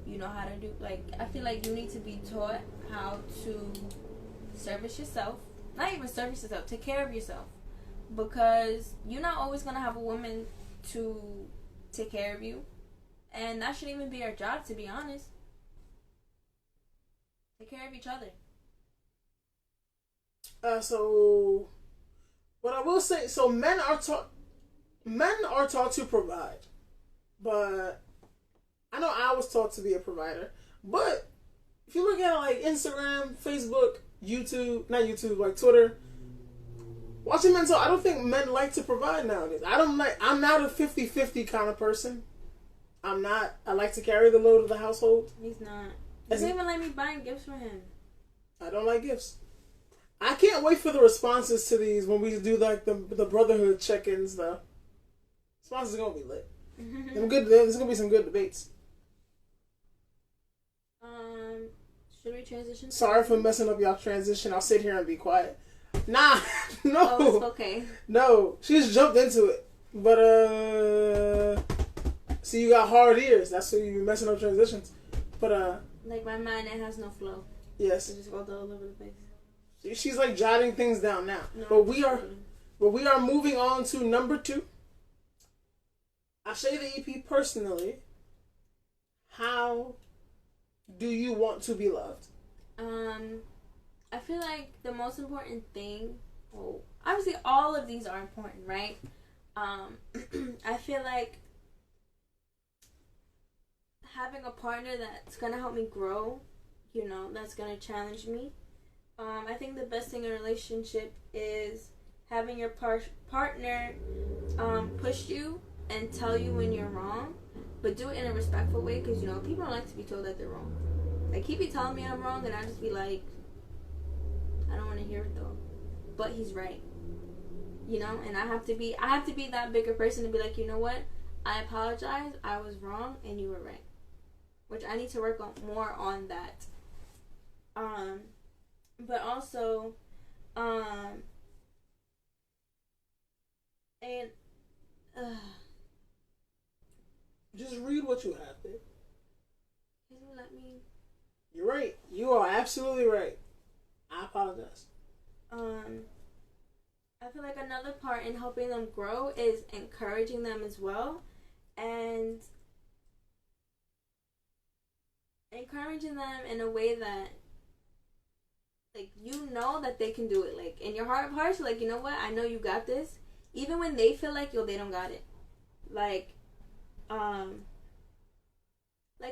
you know how to do, like, I feel like you need to be taught how to service yourself. Not even service yourself, take care of yourself. Because you're not always going to have a woman to take care of you. And that shouldn't even be our job, to be honest. Take care of each other. So what I will say, so men are taught to provide. But I know I was taught to be a provider. But if you look at it like Instagram, Facebook, like Twitter, watching men talk, I don't think men like to provide nowadays. I'm not a 50-50 kind of person. I'm not. I like to carry the load of the household. He's not. He doesn't even let me buy gifts for him. I don't like gifts. I can't wait for the responses to these when we do like the brotherhood check-ins. The responses are gonna be lit. There's gonna be some good debates. Should we transition? Sorry for messing up y'all transition. I'll sit here and be quiet. Nah, no. Oh, it's okay. No, she just jumped into it. But see, you got hard ears. That's why you messing up transitions. But like my mind, it has no flow. Yes. It just goes all over the place. She's like jotting things down now. No, but we are moving on to number 2. Ashé The E.P. personally, how do you want to be loved? I feel like the most important thing, well, obviously all of these are important, right? I feel like having a partner that's gonna help me grow, that's gonna challenge me. I think the best thing in a relationship is having your partner push you and tell you when you're wrong, but do it in a respectful way, because people don't like to be told that they're wrong. Like, he be telling me I'm wrong, and I just be like, I don't want to hear it though, but he's right. And I have to be that bigger person to be like, you know what? I apologize. I was wrong, and you were right. Which I need to work on more on that. But also, and just read what you have there. Can you let me? You're right. You are absolutely right. I apologize. I feel like another part in helping them grow is encouraging them as well, and encouraging them in a way that, like, that they can do it. Like, in your heart of hearts, like, you know what? I know you got this. Even when they feel like, they don't got it. Like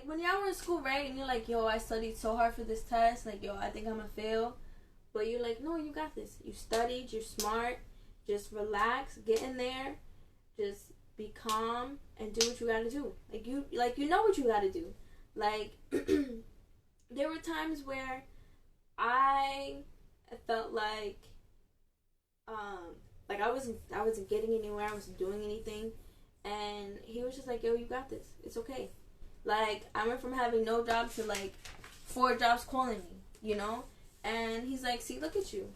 when y'all were in school, right? And you're like, I studied so hard for this test. Like, I think I'm gonna fail. But you're like, no, you got this. You studied. You're smart. Just relax. Get in there. Just be calm and do what you gotta do. You know what you gotta do. Like, there were times where I felt like I wasn't getting anywhere. I wasn't doing anything, and he was just like, "Yo, you got this. It's okay." Like, I went from having no job to 4 jobs calling me, And he's like, "See, look at you.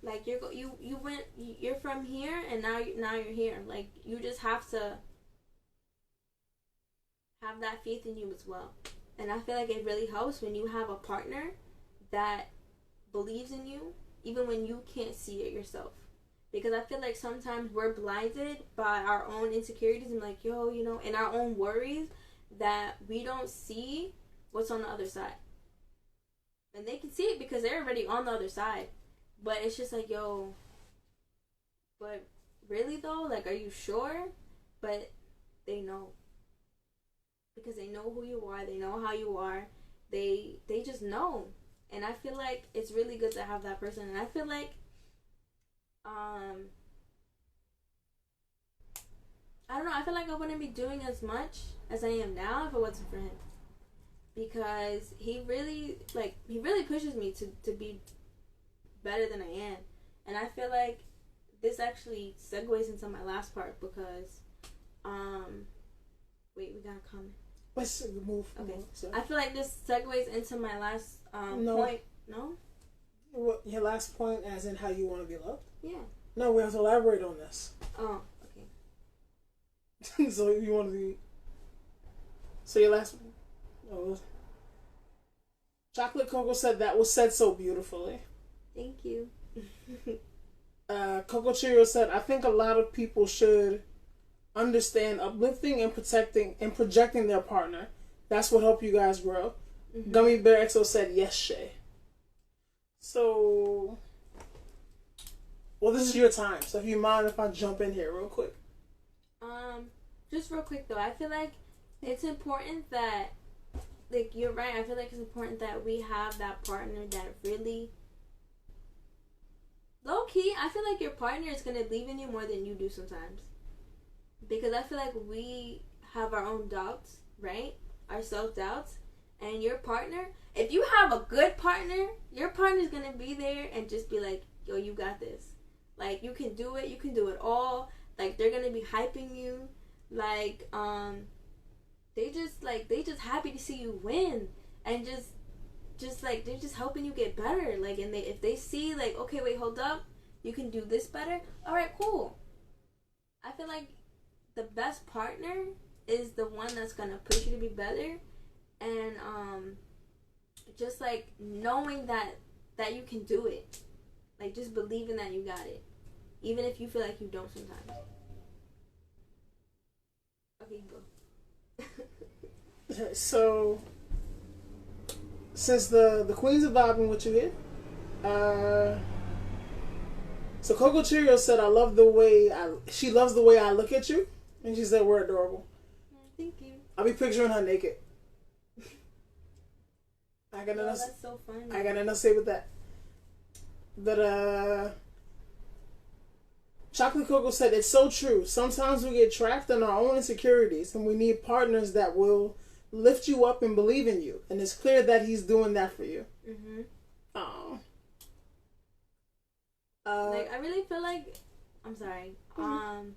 Like, you're from here, and now you're here. Like, you just have to have that faith in you as well." And I feel like it really helps when you have a partner that believes in you, even when you can't see it yourself. Because I feel like sometimes we're blinded by our own insecurities and and our own worries, that we don't see what's on the other side. And they can see it because they're already on the other side. But it's just like, but really though? Like, are you sure? But they know. Because they know who you are. They know how you are. They just know. And I feel like it's really good to have that person. And I feel like, I don't know. I feel like I wouldn't be doing as much as I am now if it wasn't for him. Because he really pushes me to be better than I am. And I feel like this actually segues into my last part because, wait, we got a comment. Let's move. Okay. Sorry. I feel like this segues into my last no. point. No? Your last point as in how you want to be loved? Yeah. No, we have to elaborate on this. Oh, okay. So you want to be... So your last one? Oh. Chocolate Coco said that was said so beautifully. Thank you. Coco Cheerio said, I think a lot of people should understand uplifting and protecting and projecting their partner. That's what helped you guys grow. Mm-hmm. Gummy Bear XO said, yes, Shay. So, well, this is your time. So if you mind if I jump in here real quick. Just real quick though, I feel like it's important that, like, you're right, I feel like it's important that we have that partner that really, low key, I feel like your partner is going to believe in you more than you do sometimes. Because I feel like we have our own doubts, right? Our self-doubts. And your partner, if you have a good partner, your partner's going to be there and just be like, yo, you got this. Like, you can do it. You can do it all. Like, they're going to be hyping you. Like, they just happy to see you win. And just like, they're just helping you get better. Like, and if they see, like, okay, wait, hold up. You can do this better. All right, cool. I feel like the best partner is the one that's going to push you to be better. And just like knowing that you can do it, like just believing that you got it, even if you feel like you don't sometimes. Okay, go. So since the queens of vibing with you here, so Coco Cheerio said, she loves the way I look at you. And she said, we're adorable. Thank you. I'll be picturing her naked. That's so funny. I got nothing to say with that. But, Chocolate Coco said, it's so true. Sometimes we get trapped in our own insecurities and we need partners that will lift you up and believe in you. And it's clear that he's doing that for you. Mm-hmm. Oh. I really feel like, I'm sorry. Mm-hmm.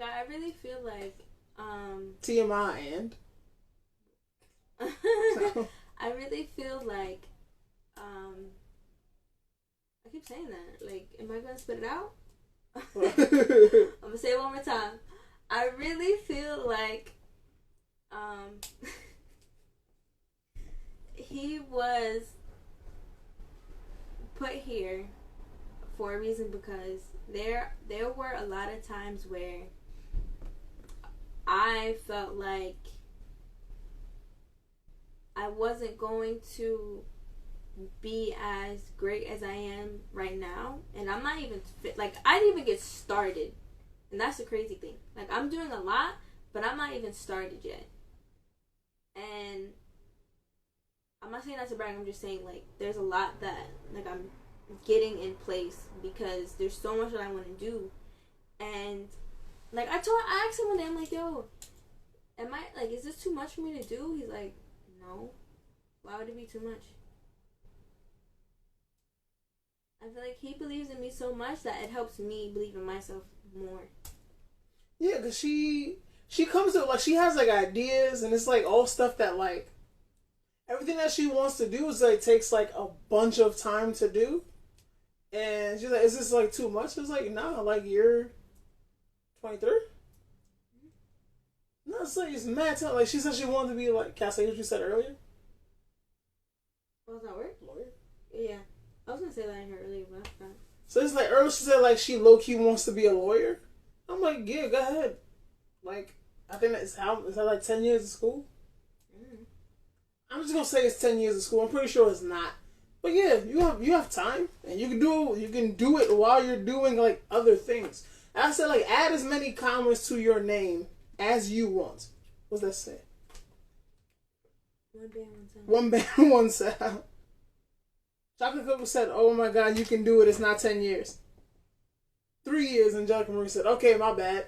I really feel like, TMI and? I really feel like, I keep saying that. Like, am I gonna spit it out? I'm gonna say it one more time. I really feel like, he was put here for a reason, because there were a lot of times where I felt like I wasn't going to be as great as I am right now, and I'm not even fit. Like, I didn't even get started, and that's the crazy thing. Like, I'm doing a lot, but I'm not even started yet. And I'm not saying that to brag. I'm just saying, like, there's a lot that, like, I'm getting in place because there's so much that I want to do. And, like, I asked him one day, I'm like, yo, is this too much for me to do? He's like, no. Why would it be too much? I feel like he believes in me so much that it helps me believe in myself more. Yeah, because she comes to, like, she has, like, ideas, and it's, like, all stuff that, like, everything that she wants to do is, like, takes, like, a bunch of time to do. And she's like, is this, like, too much? It's like, nah, like, you're 23? No, it's like, it's mad time. Like, she said she wanted to be, like, can I say what you said earlier? What was that word? Lawyer? Yeah. I was going to say that in here earlier, but I forgot. So it's like, earlier she said, like, she low-key wants to be a lawyer. I'm like, yeah, go ahead. Like, I think is that like 10 years of school? Mm. I'm just going to say it's 10 years of school. I'm pretty sure it's not. But yeah, you have time, and you can do it while you're doing, like, other things. I said, like, add as many commas to your name as you want. What's that say? One band, one sound. One band, one sound. Chocolate Coco said, oh my God, you can do it. It's not 10 years. 3 years, and Angelica Marie said, okay, my bad.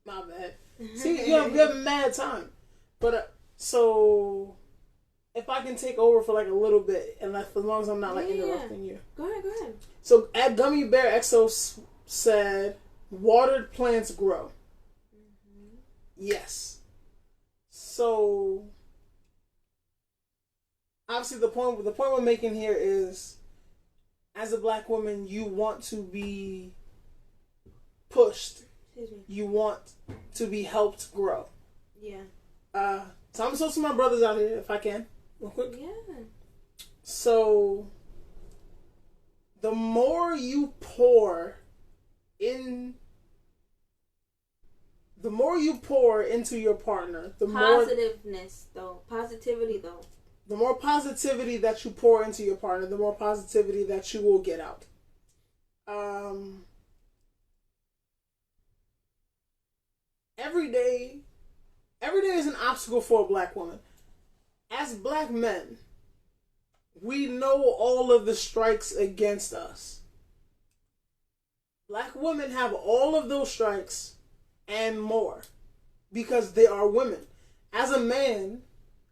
My bad. See, you have mad time. But, so, if I can take over for, like, a little bit, and like, as long as I'm not, like, interrupting you. Go ahead. So, at Gummy Bear XO said, watered plants grow. Mm-hmm. Yes. So, obviously, the point we're making here is, as a black woman, you want to be pushed. Excuse me. You want to be helped grow. Yeah. So I'm supposed to my brothers out here, if I can, real quick. Yeah. So, the more you pour into your partner, the more positivity that you pour into your partner, the more positivity that you will get out. Every day is an obstacle for a black woman. As black men, we know all of the strikes against us. Black women have all of those strikes and more because they are women. As a man,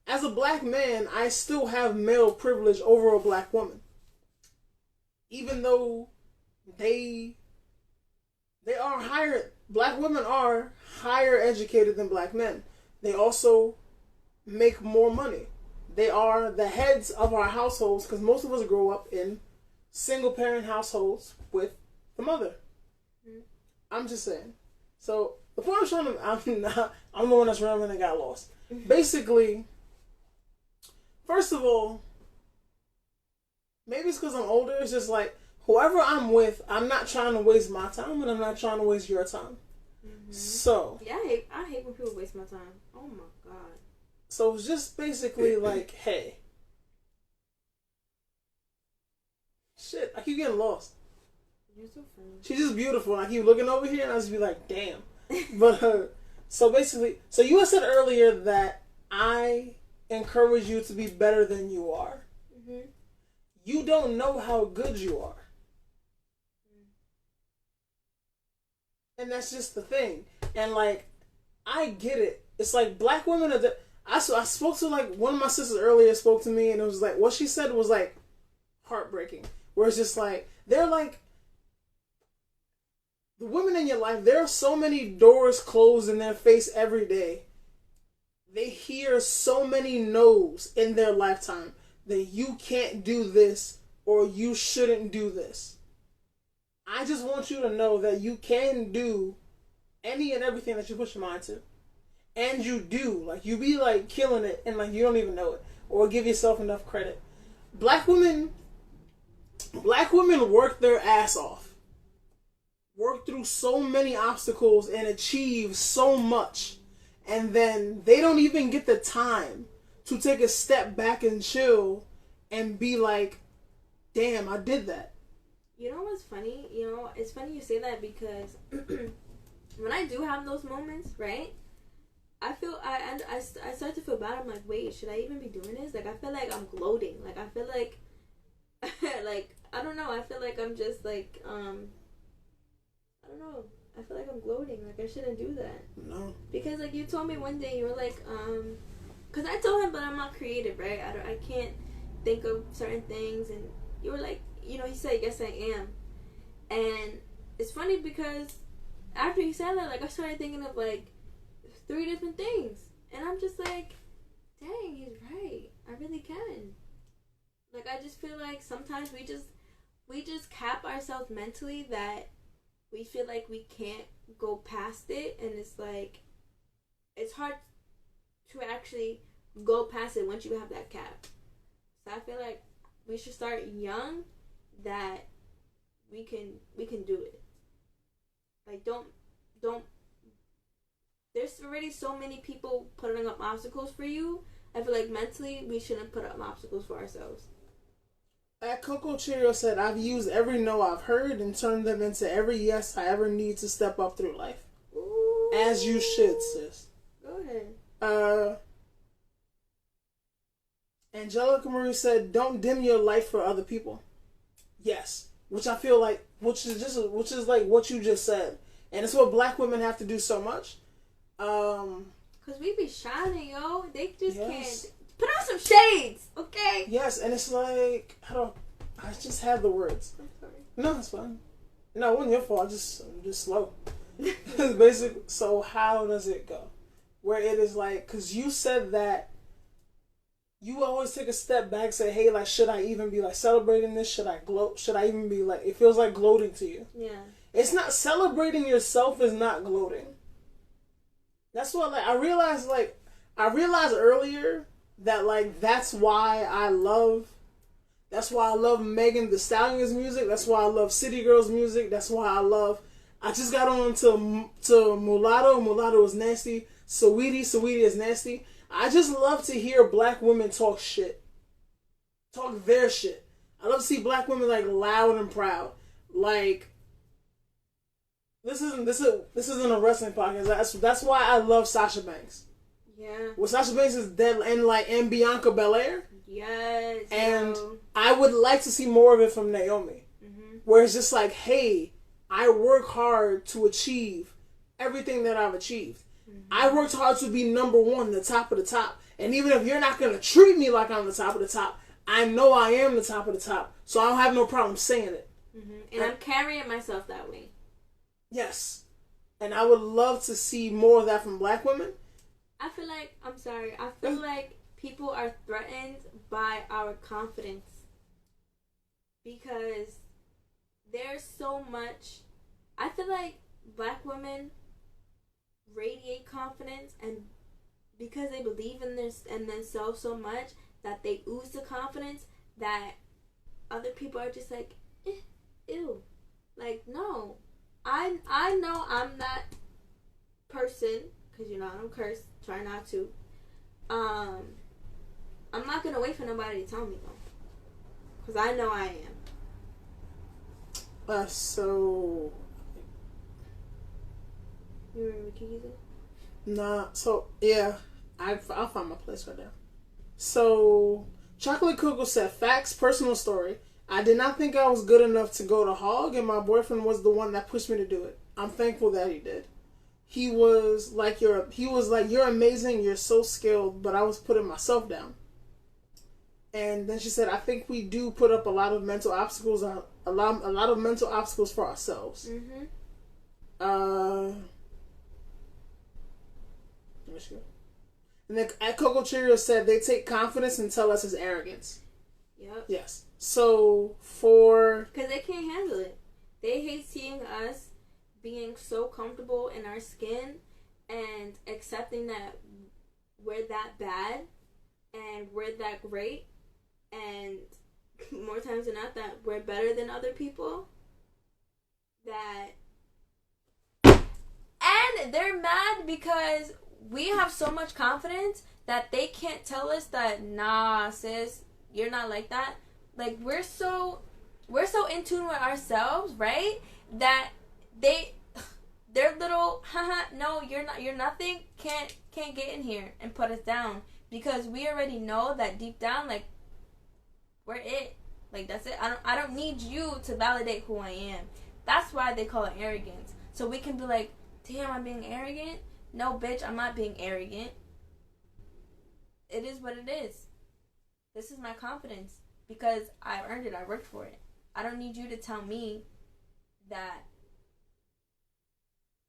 as a black man, I still have male privilege over a black woman. Even though they are higher, black women are higher educated than black men. They also make more money. They are the heads of our households because most of us grow up in single parent households with the mother. Mm-hmm. I'm just saying. So the point I'm trying to, I'm the one that's rambling and got lost. Mm-hmm. Basically, first of all, maybe it's because I'm older. It's just like, whoever I'm with, I'm not trying to waste my time and I'm not trying to waste your time. Mm-hmm. So. Yeah, I hate when people waste my time. Oh my God. So it's just basically like, hey, shit, I keep getting lost. You're so funny. She's just beautiful, and I keep looking over here, and I just be like, damn. But so basically, so you had said earlier that I encourage you to be better than you are. Mm-hmm. You don't know how good you are. And that's just the thing. And like, I get it. It's like black women are I spoke to like one of my sisters earlier spoke to me, and it was like what she said was like heartbreaking. Where it's just like they're like the women in your life. There are so many doors closed in their face every day. They hear so many no's in their lifetime that you can't do this or you shouldn't do this. I just want you to know that you can do any and everything that you put your mind to. And you do. Like, you be, like, killing it and, like, you don't even know it. Or give yourself enough credit. Black women work their ass off. Work through so many obstacles and achieve so much. And then they don't even get the time to take a step back and chill and be like, damn, I did that. You know what's funny? You know, it's funny you say that because when I do have those moments, right? I start to feel bad. I'm like, wait, should I even be doing this? Like, I feel like I'm gloating. Like, I feel like, like, I don't know. I feel like I'm just like, I don't know. I feel like I'm gloating. Like, I shouldn't do that. No. Because, like, you told me one day, you were like, because I told him, but I'm not creative, right? I can't think of certain things. And you were like, you know, he said, yes, I am. And it's funny because after he said that, like, I started thinking of, like, 3 different things. And I'm just like, dang, he's right. I really can. Like, I just feel like sometimes we just cap ourselves mentally that we feel like we can't go past it. And it's like, it's hard to actually go past it once you have that cap. So I feel like we should start young, that we can do it. Like, don't there's already so many people putting up obstacles for you. I feel like mentally we shouldn't put up obstacles for ourselves. At Coco Cheerio said, I've used every no I've heard and turned them into every yes I ever need to step up through life. Ooh. As you should, sis. Go ahead. Angelica Marie said, don't dim your light for other people. Yes. Which I feel like, which is like what you just said. And it's what black women have to do so much. Cause we be shining, yo. They just yes. can't put on some shades, okay? Yes, and it's like I just have the words. I'm sorry. No, it's fine. No, it wasn't your fault. I'm just slow. Basically, so how does it go? Where it is like, cause you said that you always take a step back, say, hey, like, should I even be like celebrating this? Should I gloat? Should I even be like? It feels like gloating to you. Yeah. It's not celebrating yourself. Is not gloating. That's what I realized earlier that like that's why I love Megan Thee Stallion's music. That's why I love City Girls music. That's why I just got on to Mulatto. Mulatto is nasty. Saweetie is nasty. I just love to hear black women talk shit. Talk their shit. I love to see black women like loud and proud. Like, This isn't a wrestling podcast. That's why I love Sasha Banks. Yeah. Well, Sasha Banks is dead, and Bianca Belair. Yes. And I would like to see more of it from Naomi, where it's just like, hey, I work hard to achieve everything that I've achieved. I worked hard to be number one, the top of the top. And even if you're not gonna treat me like I'm the top of the top, I know I am the top of the top. So I don't have no problem saying it. And I'm carrying myself that way. Yes. And I would love to see more of that from black women. I feel like people are threatened by our confidence. Because there's so much. I feel like black women radiate confidence, and because they believe in themselves so much that they ooze the confidence that other people are just like, ew. Like, no. I know I'm that person, because, you know, I don't curse, try not to, I'm not gonna wait for nobody to tell me though, because I know I am. So. You remember Kiki said? Nah. So yeah, I'll find my place right now. So Chocolate Cocoa said, "Facts, personal story. I did not think I was good enough to go to Hog, and my boyfriend was the one that pushed me to do it. I'm thankful that he did. He was like, you're amazing, you're so skilled, but I was putting myself down." And then she said, "I think we do put up a lot of mental obstacles, a lot of mental obstacles for ourselves." Mm-hmm. Let me see. And then Coco Cheerio said, "They take confidence and tell us it's arrogance." Yep. Yes. So for because they can't handle it. They hate seeing us being so comfortable in our skin and accepting that we're that bad and we're that great, and more times than not that we're better than other people. That and they're mad because we have so much confidence that they can't tell us that, nah, sis, you're not like that. Like we're so in tune with ourselves, right? That their little haha, no, you're nothing, can't get in here and put us down, because we already know that deep down, like, we're it. Like, that's it. I don't need you to validate who I am. That's why they call it arrogance. So we can be like, damn, I'm being arrogant. No, bitch, I'm not being arrogant. It is what it is. This is my confidence because I earned it. I worked for it. I don't need you to tell me that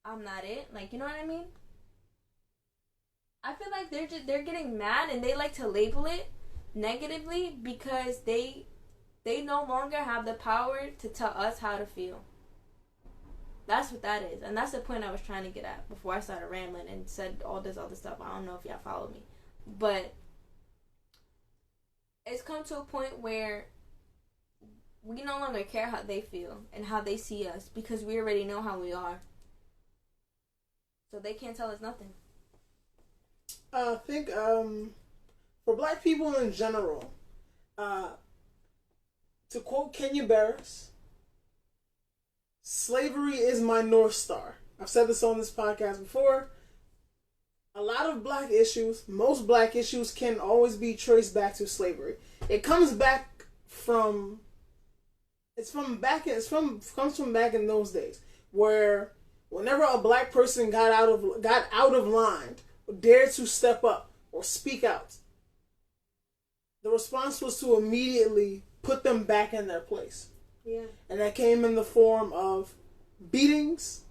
I'm not it. Like, you know what I mean? I feel like they're getting mad and they like to label it negatively because they no longer have the power to tell us how to feel. That's what that is. And that's the point I was trying to get at before I started rambling and said all this other stuff. I don't know if y'all followed me. But it's come to a point where we no longer care how they feel and how they see us because we already know how we are. So they can't tell us nothing. I think for black people in general, to quote Kenya Barris, "Slavery is my North Star." I've said this on this podcast before. A lot of black issues, most black issues, can always be traced back to slavery. It comes back from comes from back in those days, where whenever a black person got out of line, or dared to step up or speak out, the response was to immediately put them back in their place. Yeah. And that came in the form of beatings,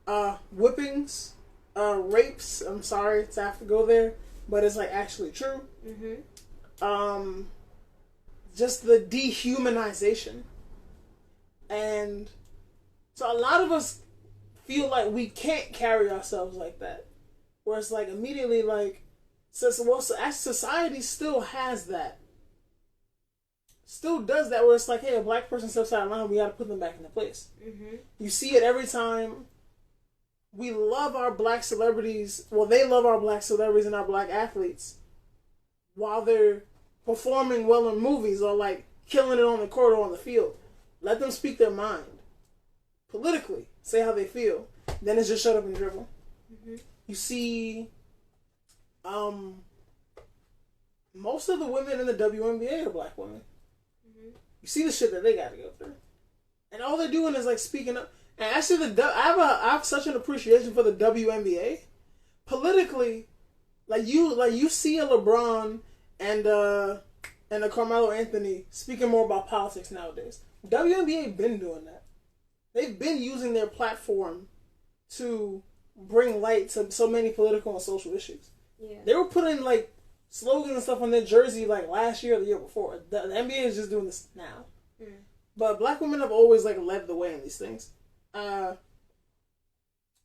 whippings, rapes. I'm sorry to have to go there, but it's like actually true. Mm-hmm. Just the dehumanization. And so a lot of us feel like we can't carry ourselves like that. Where it's like immediately like, so society still has that. Still does that, where it's like, hey, a black person steps out of line, we gotta put them back into place. Mm-hmm. You see it every time. We love our black celebrities. Well, they love our black celebrities and our black athletes while they're performing well in movies or like killing it on the court or on the field. Let them speak their mind politically, say how they feel. Then it's just shut up and dribble. Mm-hmm. You see, most of the women in the WNBA are black women. Mm-hmm. You see the shit that they got to go through, and all they're doing is like speaking up. And actually, I have such an appreciation for the WNBA. Politically, like you see a LeBron and a Carmelo Anthony speaking more about politics nowadays. WNBA been doing that. They've been using their platform to bring light to so many political and social issues. Yeah. They were putting like slogans and stuff on their jersey like last year or the year before. The NBA is just doing this now. Mm. But black women have always like led the way in these things.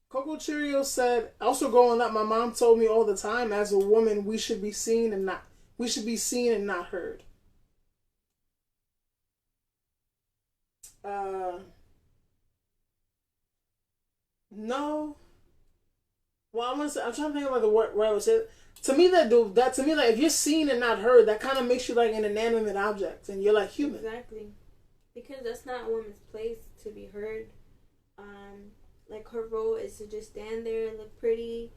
Coco Cheerio said, "Also growing up, my mom told me all the time, as a woman, we should be seen and not heard." No. Well, I'm trying to think of like the word right. I would say to me that to me like if you're seen and not heard, that kind of makes you like an inanimate object, and you're like human. Exactly, because that's not a woman's place to be heard. Like her role is to just stand there, look pretty,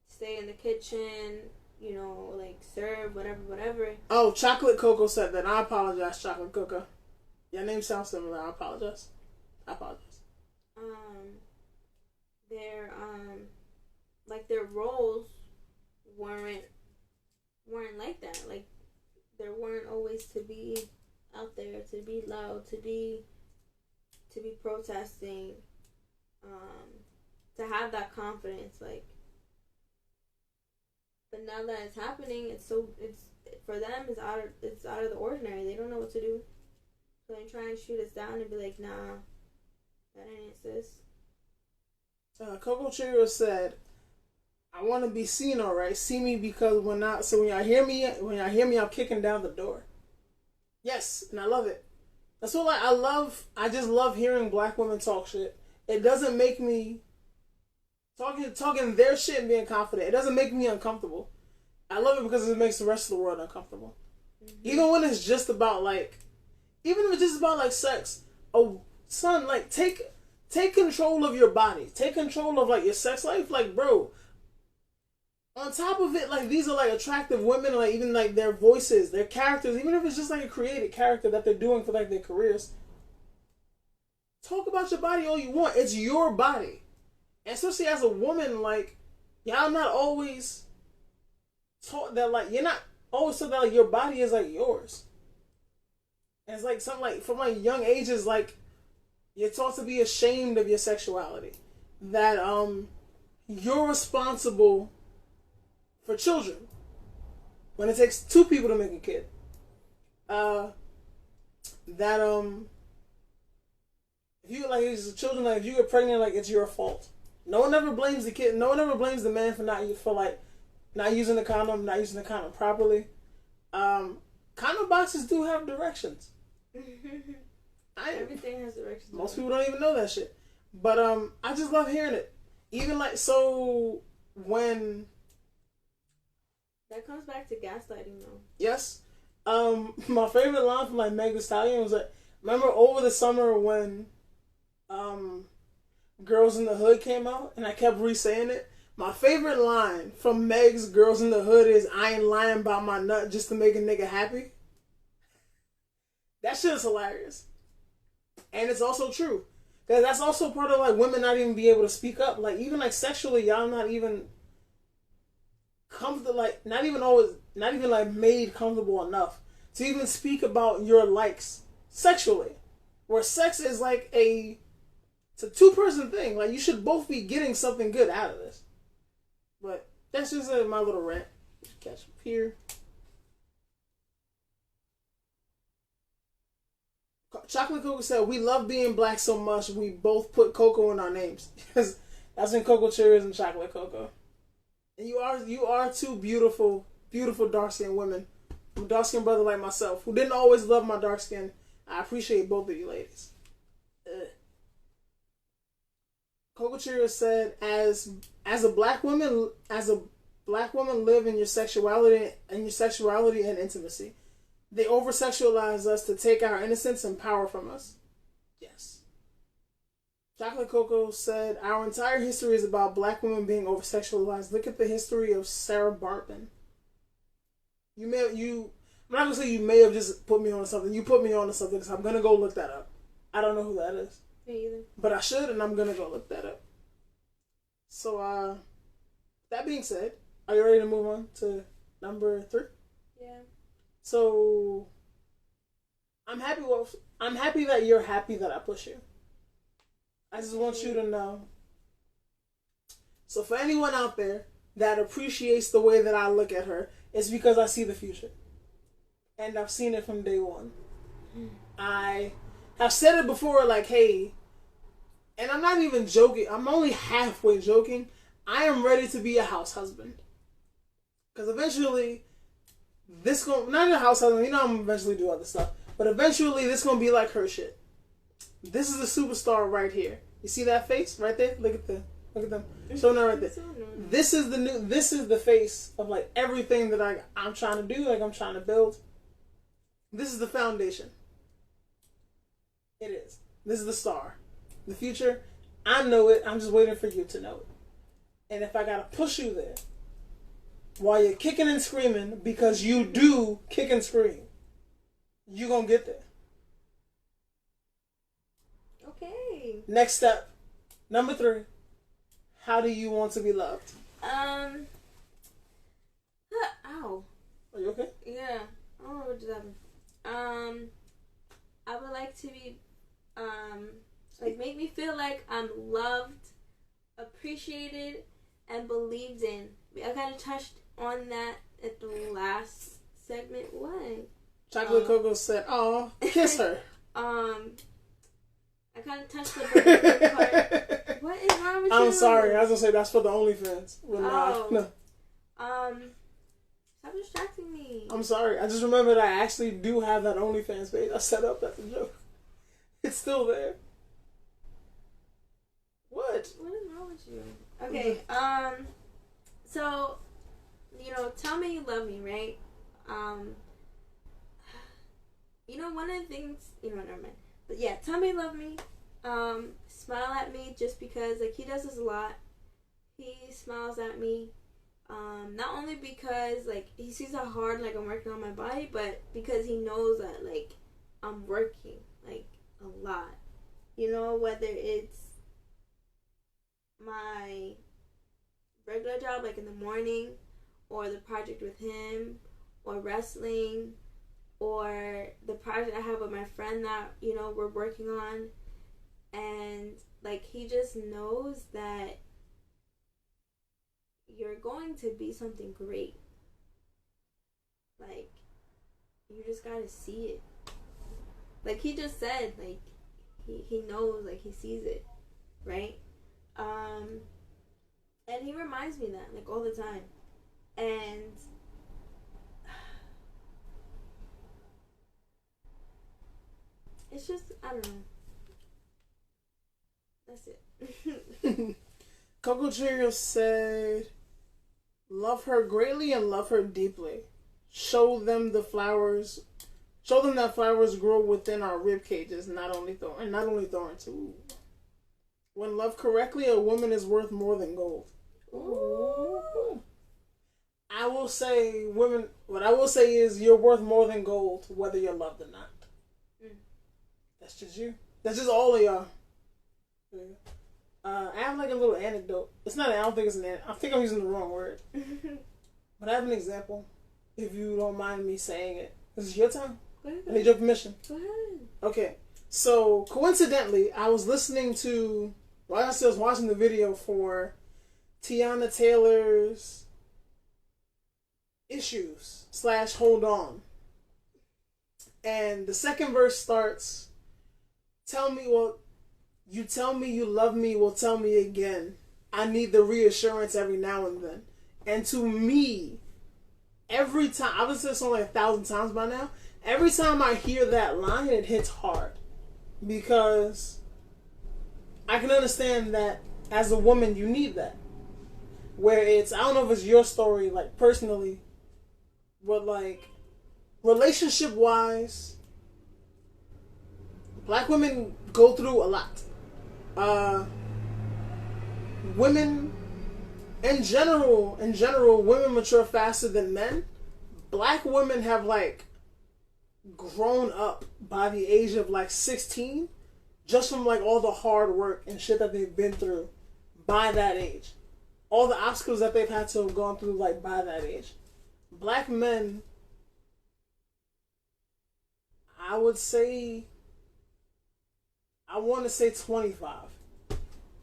stay in the kitchen, you know, like serve whatever. Oh, Chocolate Coco said that. I apologize, Chocolate Coco. Your name sounds similar. I apologize. Their like their roles weren't like that. Like there weren't always to be out there, to be loud, to be protesting, to have that confidence, like. But now that it's happening, it's for them it's out of the ordinary. They don't know what to do, so they try and shoot us down and be like, nah, that ain't sis. Coco Cheerio said, "I want to be seen, all right. See me because when y'all hear me, I'm kicking down the door." Yes, and I love it. That's what I just love hearing black women talk shit. It doesn't make me talking their shit and being confident. It doesn't make me uncomfortable. I love it because it makes the rest of the world uncomfortable. Mm-hmm. Even when it's just about even if it's just about like sex. Oh, son, like take control of your body. Take control of like your sex life. Like, bro, on top of it, like these are like attractive women, like even like their voices, their characters, even if it's just like a created character that they're doing for like their careers. Talk about your body all you want. It's your body. And especially as a woman, like, y'all not always taught that, like, you're not always taught that, like, your body is, like, yours. And it's, like, something, like, from, like, young ages, like, you're taught to be ashamed of your sexuality. That, you're responsible for children. When it takes two people to make a kid. If you, like, as children, like, if you get pregnant, like, it's your fault. No one ever blames the kid. No one ever blames the man for not using the condom, not using the condom properly. Condom boxes do have directions. Everything has directions. Most people don't even know that shit. But I just love hearing it. Even like so when that comes back to gaslighting though. Yes. My favorite line from like Meg Thee Stallion was like, remember over the summer when Girls in the Hood came out, and I kept re-saying it. My favorite line from Meg's Girls in the Hood is, "I ain't lying about my nut just to make a nigga happy." That shit is hilarious. And it's also true. Because that's also part of, like, women not even be able to speak up. Like, even, like, sexually, y'all not even comfortable, like, not even, like, made comfortable enough to even speak about your likes sexually. Where sex is, like, it's a two-person thing. Like, you should both be getting something good out of this. But that's just my little rant. Catch up here. Chocolate Coco said, "We love being black so much, we both put Coco in our names." That's in Coco Cheerios and Chocolate Coco. And you are two beautiful, beautiful dark-skinned women. I'm a dark-skinned brother like myself, who didn't always love my dark skin. I appreciate both of you ladies. Coco Cheerios said, as a black woman live in your sexuality and intimacy. They over-sexualize us to take our innocence and power from us. Yes. Chocolate Coco said, our entire history is about black women being over-sexualized. Look at the history of Sarah Bartman. I'm not going to say you may have just put me on to something. You put me on to something, because I'm going to go look that up. I don't know who that is. Me either. But I should, and I'm going to go look that up. So, that being said, are you ready to move on to number 3? Yeah. So, I'm happy that you're happy that I push you. I just want you to know. So for anyone out there that appreciates the way that I look at her, it's because I see the future. And I've seen it from day one. I have said it before, like, hey, and I'm not even joking, I'm only halfway joking, I am ready to be a house husband. Because eventually, not a house husband, you know I'm gonna eventually do other stuff, but eventually this gonna be like her shit. This is the superstar right here. You see that face right there? Look at Look at them. Showing that right there. This is the face of like everything that I'm trying to do, like I'm trying to build. This is the foundation. It is. This is the star. The future, I know it. I'm just waiting for you to know it. And if I gotta push you there while you're kicking and screaming, because you do kick and scream, you gonna get there. Okay. Next step, number 3. How do you want to be loved? Ow. Are you okay? Yeah. I don't know what just happened. I would like to be, like, make me feel like I'm loved, appreciated, and believed in. I kind of touched on that at the last segment. What? Chocolate Coco said, "Oh, kiss her." I kind of touched the birthday part. What is wrong with you? I'm sorry. I was gonna say that's for the OnlyFans. No. Stop distracting me. I'm sorry. I just remembered I actually do have that OnlyFans page. I set up as a joke. It's still there. What? What is wrong with you? Okay. So, tell me you love me, right? One of the things, never mind. But yeah, tell me you love me. Smile at me just because, like, he does this a lot. He smiles at me. Not only because, like, he sees how hard, like, I'm working on my body, but because he knows that, like, I'm working, like, a lot. Whether it's my regular job, like, in the morning, or the project with him, or wrestling, or the project I have with my friend that, we're working on. And, like, he just knows that you're going to be something great. Like, you just gotta see it. Like he just said, like, he knows, like, he sees it, right? And he reminds me that, like, all the time. And it's just, I don't know. That's it. Coco Cheerio said, "Love her greatly and love her deeply. Show them that flowers grow within our rib cages, not only thorns. Ooh. When loved correctly, a woman is worth more than gold." Ooh. I will say, women. What I will say is, you're worth more than gold, whether you're loved or not. That's just you. That's just all of y'all. Yeah. I have like a little anecdote. It's not. I don't think it's an anecdote. I think I'm using the wrong word. But I have an example. If you don't mind me saying it, this is your time. I need your permission. Go ahead. Okay. So coincidentally, I was listening to. Well, I was watching the video for Tiana Taylor's Issues / Hold On, and the second verse starts. You tell me you love me, well, tell me again. I need the reassurance every now and then. And to me, every time, I've listened to this song like 1,000 times by now, every time I hear that line, it hits hard. Because I can understand that as a woman, you need that. Where it's, I don't know if it's your story, like, personally, but, like, relationship-wise, Black women go through a lot. Women, in general, women mature faster than men. Black women have, like, grown up by the age of, like, 16, just from, like, all the hard work and shit that they've been through by that age. All the obstacles that they've had to have gone through, like, by that age. Black men, I would say, I want to say 25.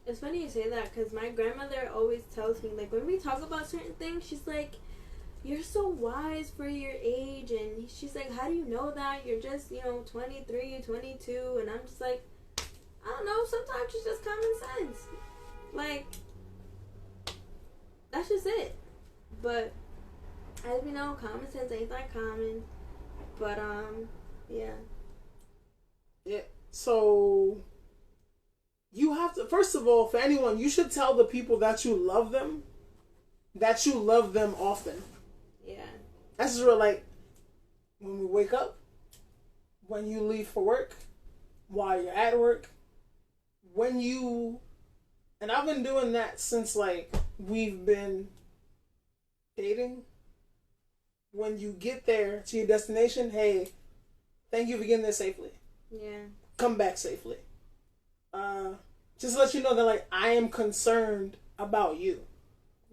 It's funny you say that, because my grandmother always tells me, like, when we talk about certain things, she's like, you're so wise for your age, and she's like, how do you know that? You're just, 23, 22, and I'm just like, I don't know, sometimes it's just common sense. Like, that's just it. But, as we know, common sense ain't that common. But, yeah. Yeah, so, you have to, first of all, for anyone, you should tell the people that you love them often. Yeah. That's just real, like, when we wake up, when you leave for work, while you're at work, when you, and I've been doing that since, like, we've been dating. When you get there to your destination, hey, thank you for getting there safely. Yeah. Come back safely. Just to let you know that, like, I am concerned about you.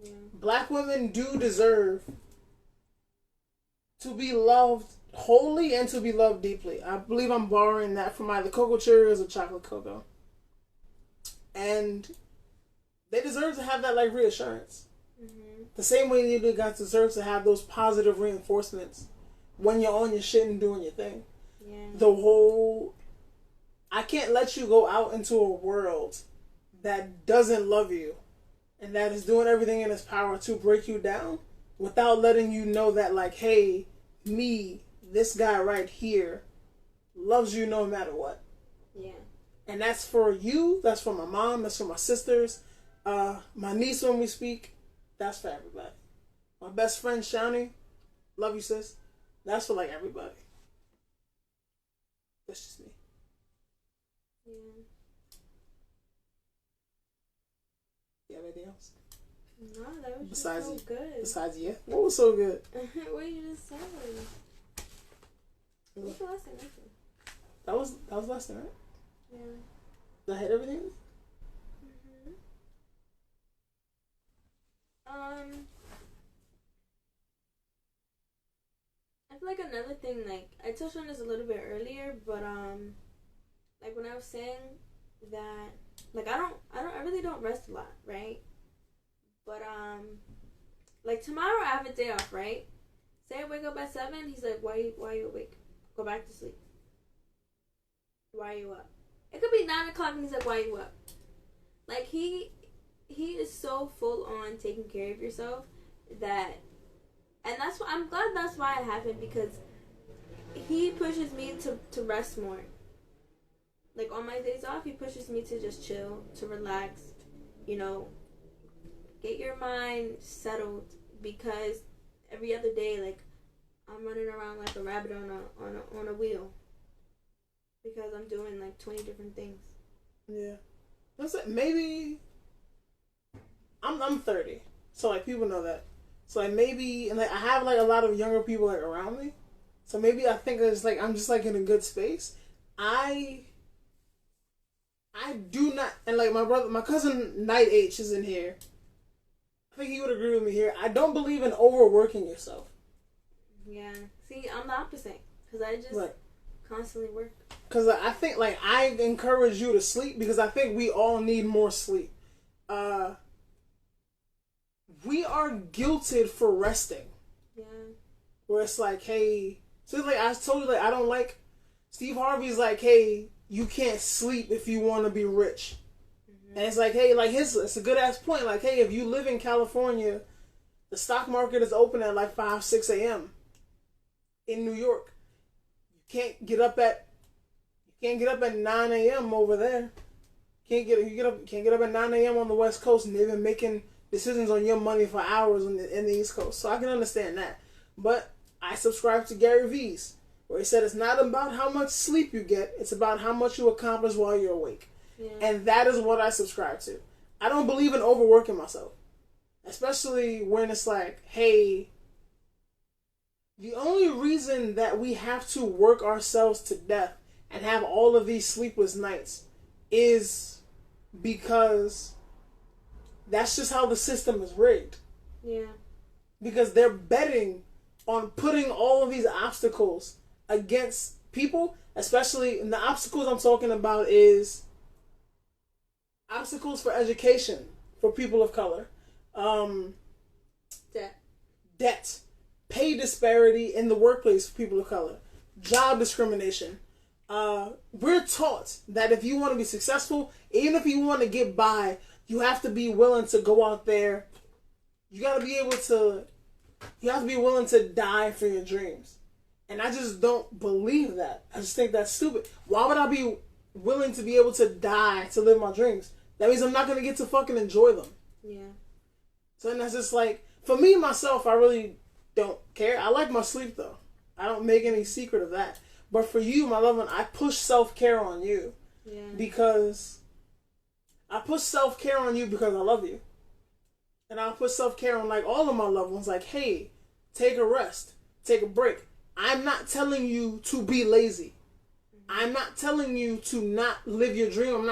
Yeah. Black women do deserve to be loved wholly and to be loved deeply. I believe I'm borrowing that from either Cocoa Cheerios or Chocolate Cocoa. And they deserve to have that, like, reassurance. Mm-hmm. The same way you guys deserve to have those positive reinforcements when you're on your shit and doing your thing. Yeah. The whole, I can't let you go out into a world that doesn't love you and that is doing everything in its power to break you down without letting you know that, like, hey, me, this guy right here, loves you no matter what. Yeah. And that's for you, that's for my mom, that's for my sisters, my niece when we speak, that's for everybody. My best friend, Shani, love you, sis. That's for, like, everybody. That's just me. Yeah. You have anything else? No, that was Besides just so good. Besides, yeah. What was so good? What you just said? What's the last thing I said? That was last night, right? Yeah. Did I hit everything? Mm-hmm. I feel like another thing, like, I touched on this a little bit earlier, but like when I was saying that, like, I really don't rest a lot, right? But like tomorrow I have a day off, right? Say I wake up at 7, he's like, why you awake? Go back to sleep. Why are you up? It could be 9 o'clock and he's like, why are you up? Like, he is so full on taking care of yourself that, and that's why I'm glad that's why it happened, because he pushes me to rest more. Like, on my days off, he pushes me to just chill, to relax, you know, get your mind settled, because every other day, like, I'm running around like a rabbit on a wheel, because I'm doing like 20 different things. Yeah. That's it. Maybe I'm 30, so, like, people know that. So, like, maybe, and, like, I have, like, a lot of younger people, like, around me. So maybe I think it's like I'm just, like, in a good space. I do not, and, like, my cousin Night H is in here. I think he would agree with me here. I don't believe in overworking yourself. Yeah. See, I'm the opposite, because I just constantly work. Because I think, like, I encourage you to sleep, because I think we all need more sleep. We are guilted for resting. Yeah. Where it's like, hey, so like I told you, like, I don't like, Steve Harvey's like, hey, you can't sleep if you want to be rich. Mm-hmm. And it's like, hey, like, it's a good ass point. Like, hey, if you live in California, the stock market is open at like 5, 6 a.m. in New York. You can't get up at 9 a.m. over there. Can't get up at 9 a.m. on the West Coast, and they've been making decisions on your money for hours in the East Coast. So I can understand that. But I subscribe to Gary V's, where he said it's not about how much sleep you get, it's about how much you accomplish while you're awake. Yeah. And that is what I subscribe to. I don't believe in overworking myself. Especially when it's like, hey, the only reason that we have to work ourselves to death and have all of these sleepless nights is because that's just how the system is rigged. Yeah. Because they're betting on putting all of these obstacles against people, especially, and the obstacles I'm talking about is obstacles for education for people of color. Debt. Pay disparity in the workplace for people of color. Job discrimination. We're taught that if you want to be successful, even if you want to get by, you have to be willing to go out there. You have to be willing to die for your dreams. And I just don't believe that. I just think that's stupid. Why would I be willing to be able to die to live my dreams. That means I'm not going to get to fucking enjoy them. Yeah. So then that's just like, for me, myself, I really don't care. I like my sleep, though. I don't make any secret of that. But for you, my loved one, I push self-care on you. Yeah. Because I put self-care on you because I love you. And I'll put self-care on, like, all of my loved ones. Like, hey, take a rest. Take a break. I'm not telling you to be lazy. I'm not telling you to not live your dream. I'm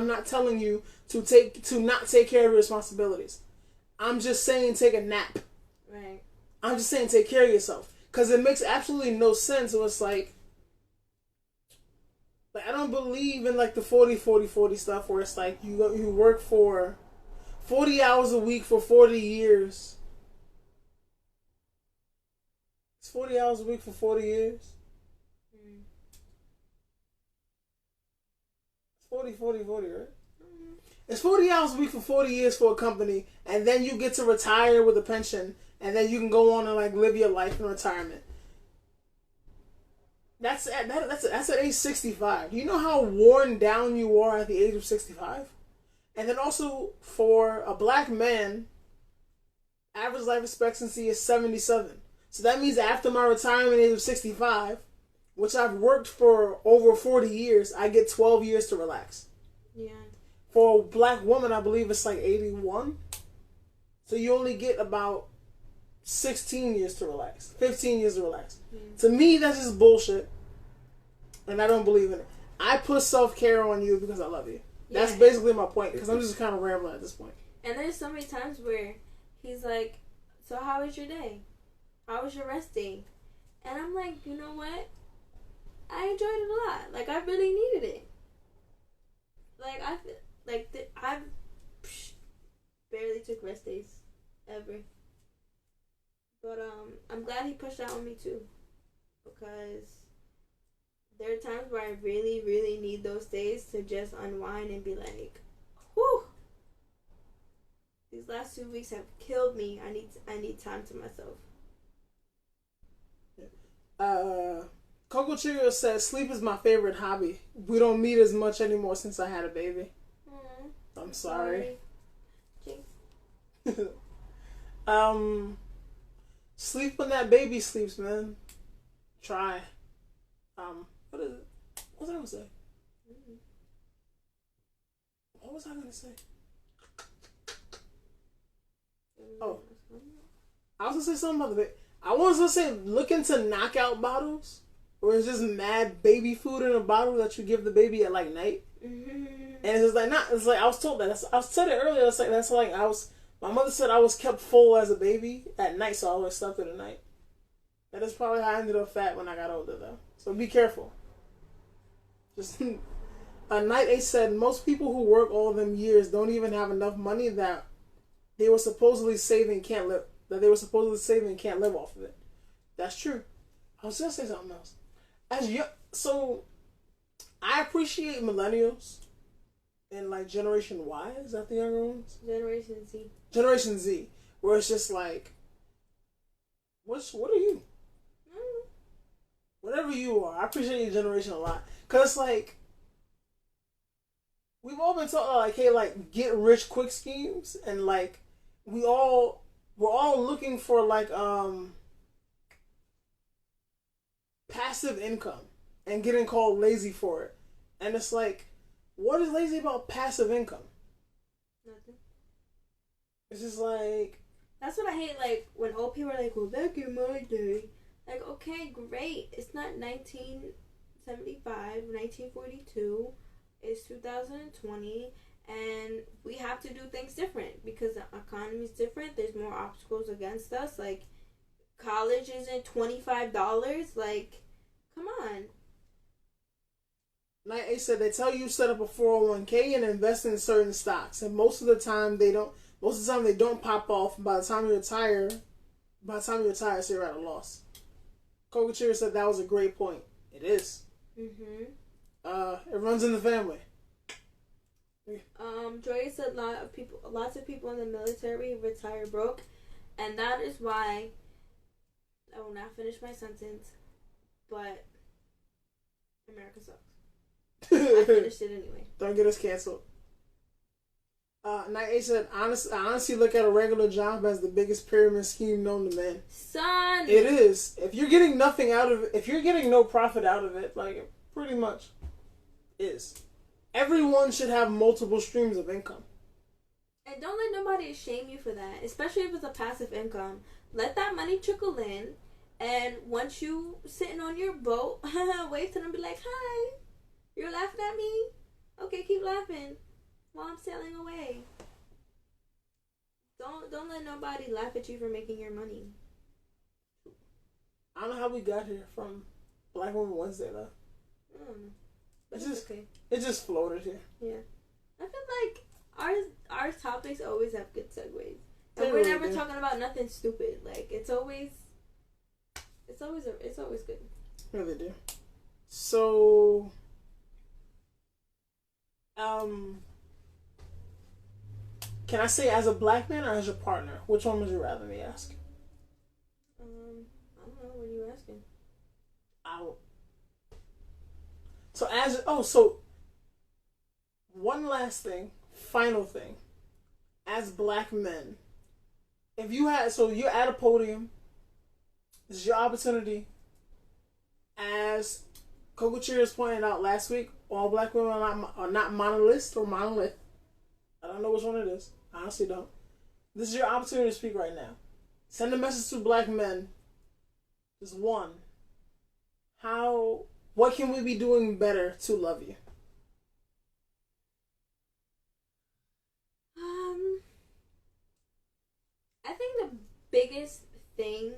not telling you to not take care of your responsibilities. I'm just saying take a nap. Right. I'm just saying take care of yourself. Because it makes absolutely no sense. So it's like I don't believe in like the 40 stuff where it's like you work for 40 hours a week for 40 years. It's 40 hours a week for 40 years. 40, right? It's 40 hours a week for 40 years for a company, and then you get to retire with a pension, and then you can go on and like live your life in retirement. That's at age 65. Do you know how worn down you are at the age of 65? And then also for a black man, average life expectancy is 77. So that means after my retirement age of 65, which I've worked for over 40 years, I get 12 years to relax. Yeah. For a black woman, I believe it's like 81. So you only get about 16 years to relax. 15 years to relax. To me, that's just bullshit. And I don't believe in it. I put self-care on you because I love you. Yeah. That's basically my point. Because I'm just kind of rambling at this point. And there's so many times where he's like, so how was your day? How was your rest day? And I'm like, you know what? I enjoyed it a lot. Like, I really needed it. Like, I barely took rest days. Ever. But, I'm glad he pushed that on me, too. Because there are times where I really, really need those days to just unwind and be like, whew. These last 2 weeks have killed me. I need time to myself. Coco Cheerio says, sleep is my favorite hobby. We don't meet as much anymore since I had a baby. I'm sorry. Sleep when that baby sleeps, man. Try. What is it? What was I gonna say? What was I gonna say? Oh. I was gonna say something about the baby. I was gonna say look into knockout bottles. Where it's just mad baby food in a bottle that you give the baby at like night. And it's just like it's like I was told that. I said it earlier. It's like that's like my mother said I was kept full as a baby at night, so I always slept in the night. That is probably how I ended up fat when I got older, though. So be careful. Just Night Ace said most people who work all them years don't even have enough money that they were supposedly saving can't live. That they were supposedly saving and can't live off of it. That's true. I was gonna say something else. So I appreciate millennials and like Generation Y. Is that the younger ones? Generation Z. Generation Z, where it's just like, what are you? Whatever you are, I appreciate your generation a lot. Cause like, we've all been taught like, hey, like get rich quick schemes, and like we're all looking for like passive income and getting called lazy for it. And it's like, what is lazy about passive income? Nothing. It's just like... That's what I hate, like, when old people are like, well, back in my day. Like, okay, great. It's not 1975, 1942. It's 2020. And we have to do things different because the economy is different. There's more obstacles against us. Like, college isn't $25. Like, come on. Like I said, they tell you set up a 401k and invest in certain stocks, and most of the time they don't. Most of the time they don't pop off. By the time you retire, so you're at a loss. Coco Cheer said that was a great point. It is. It runs in the family. Joy said lots of people in the military retire broke, and that is why I will not finish my sentence. But America sucks. I finished it anyway. Don't get us canceled. Night 8 said, I honestly look at a regular job as the biggest pyramid scheme known to man. Son! It is. If you're getting nothing out of it, if you're getting no profit out of it, like, it pretty much is. Everyone should have multiple streams of income. And don't let nobody shame you for that, especially if it's a passive income. Let that money trickle in, and once you sitting on your boat, wave to them and be like, hi, you're laughing at me? Okay, keep laughing while I'm sailing away. Don't let nobody laugh at you for making your money. I don't know how we got here from Black Woman Wednesday, though. But It's okay. It just floated here. Yeah. I feel like our topics always have good segues. They And we're really never do. talking about nothing stupid. Like, it's always good. Really do. So, can I say as a black man or as your partner? Which one would you rather me ask? I don't know. What are you asking? So one last thing, final thing. As black men, you're at a podium, this is your opportunity. As Coco Cheers pointed out last week, all black women are not monolith or monolith. I don't know which one it is. I honestly don't. This is your opportunity to speak right now. Send a message to black men. Just one. What can we be doing better to love you? I think the biggest thing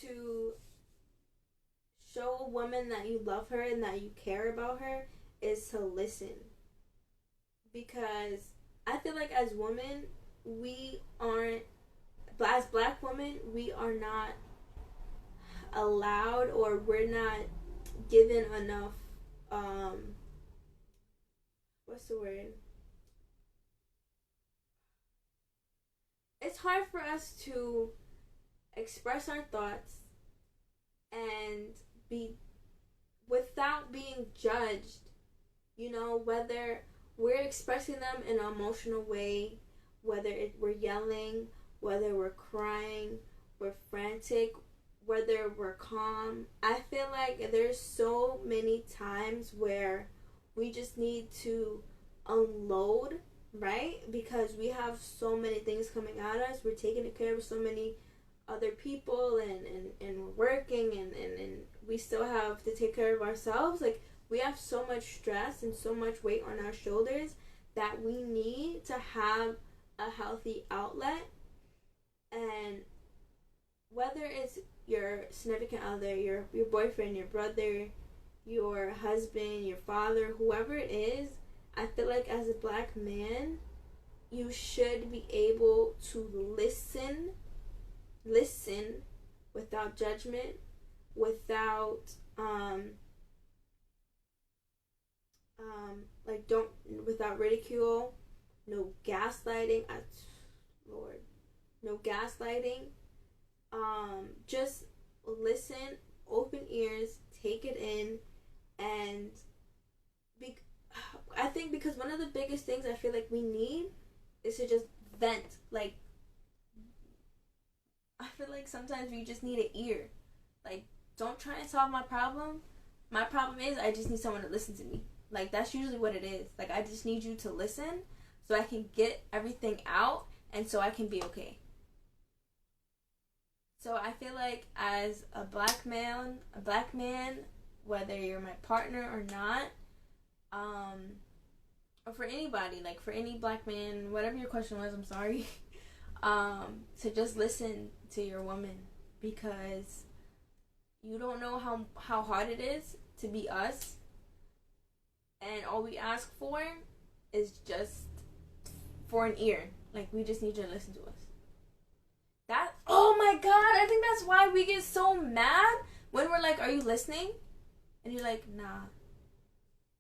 to show a woman that you love her and that you care about her is to listen. Because I feel like as women, as black women, we are not allowed, or we're not given enough, what's the word? It's hard for us to express our thoughts and without being judged, whether we're expressing them in an emotional way, whether we're yelling, whether we're crying, we're frantic, whether we're calm. I feel like there's so many times where we just need to unload, right? Because we have so many things coming at us. We're taking care of so many other people and we're working and we still have to take care of ourselves. Like, we have so much stress and so much weight on our shoulders that we need to have a healthy outlet. And whether it's your significant other, your boyfriend, your brother, your husband, your father, whoever it is, I feel like as a black man, you should be able to listen without judgment, without without ridicule, no gaslighting. No gaslighting. Just listen, open ears, take it in, and I think because one of the biggest things I feel like we need is to just vent. Like, I feel like sometimes we just need an ear. Like, don't try and solve my problem. My problem is I just need someone to listen to me. Like, that's usually what it is. Like, I just need you to listen so I can get everything out and so I can be okay. So I feel like as a black man, whether you're my partner or not, or for anybody, like for any black man, whatever your question was, I'm sorry, to just listen to your woman, because you don't know how hard it is to be us, and all we ask for is just for an ear. Like, we just need you to listen to us. Oh my god, I think that's why we get so mad when we're like, are you listening? And you're like, nah.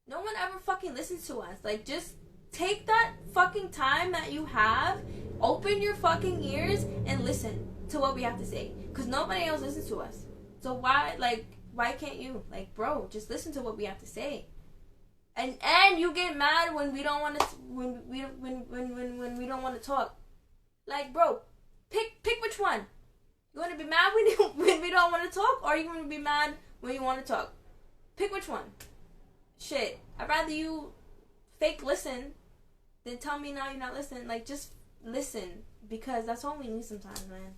No one ever fucking listens to us. Like, just take that fucking time that you have, open your fucking ears, and listen to what we have to say. Because nobody else listens to us. So why can't you? Like, bro, just listen to what we have to say. And you get mad when we don't want to when we don't want to talk. Like, bro, pick which one. You want to be mad when we don't want to talk, or you want to be mad when you want to talk? Pick which one. Shit, I'd rather you fake listen than tell me now you're not listening. Like, just listen, because that's all we need sometimes, man.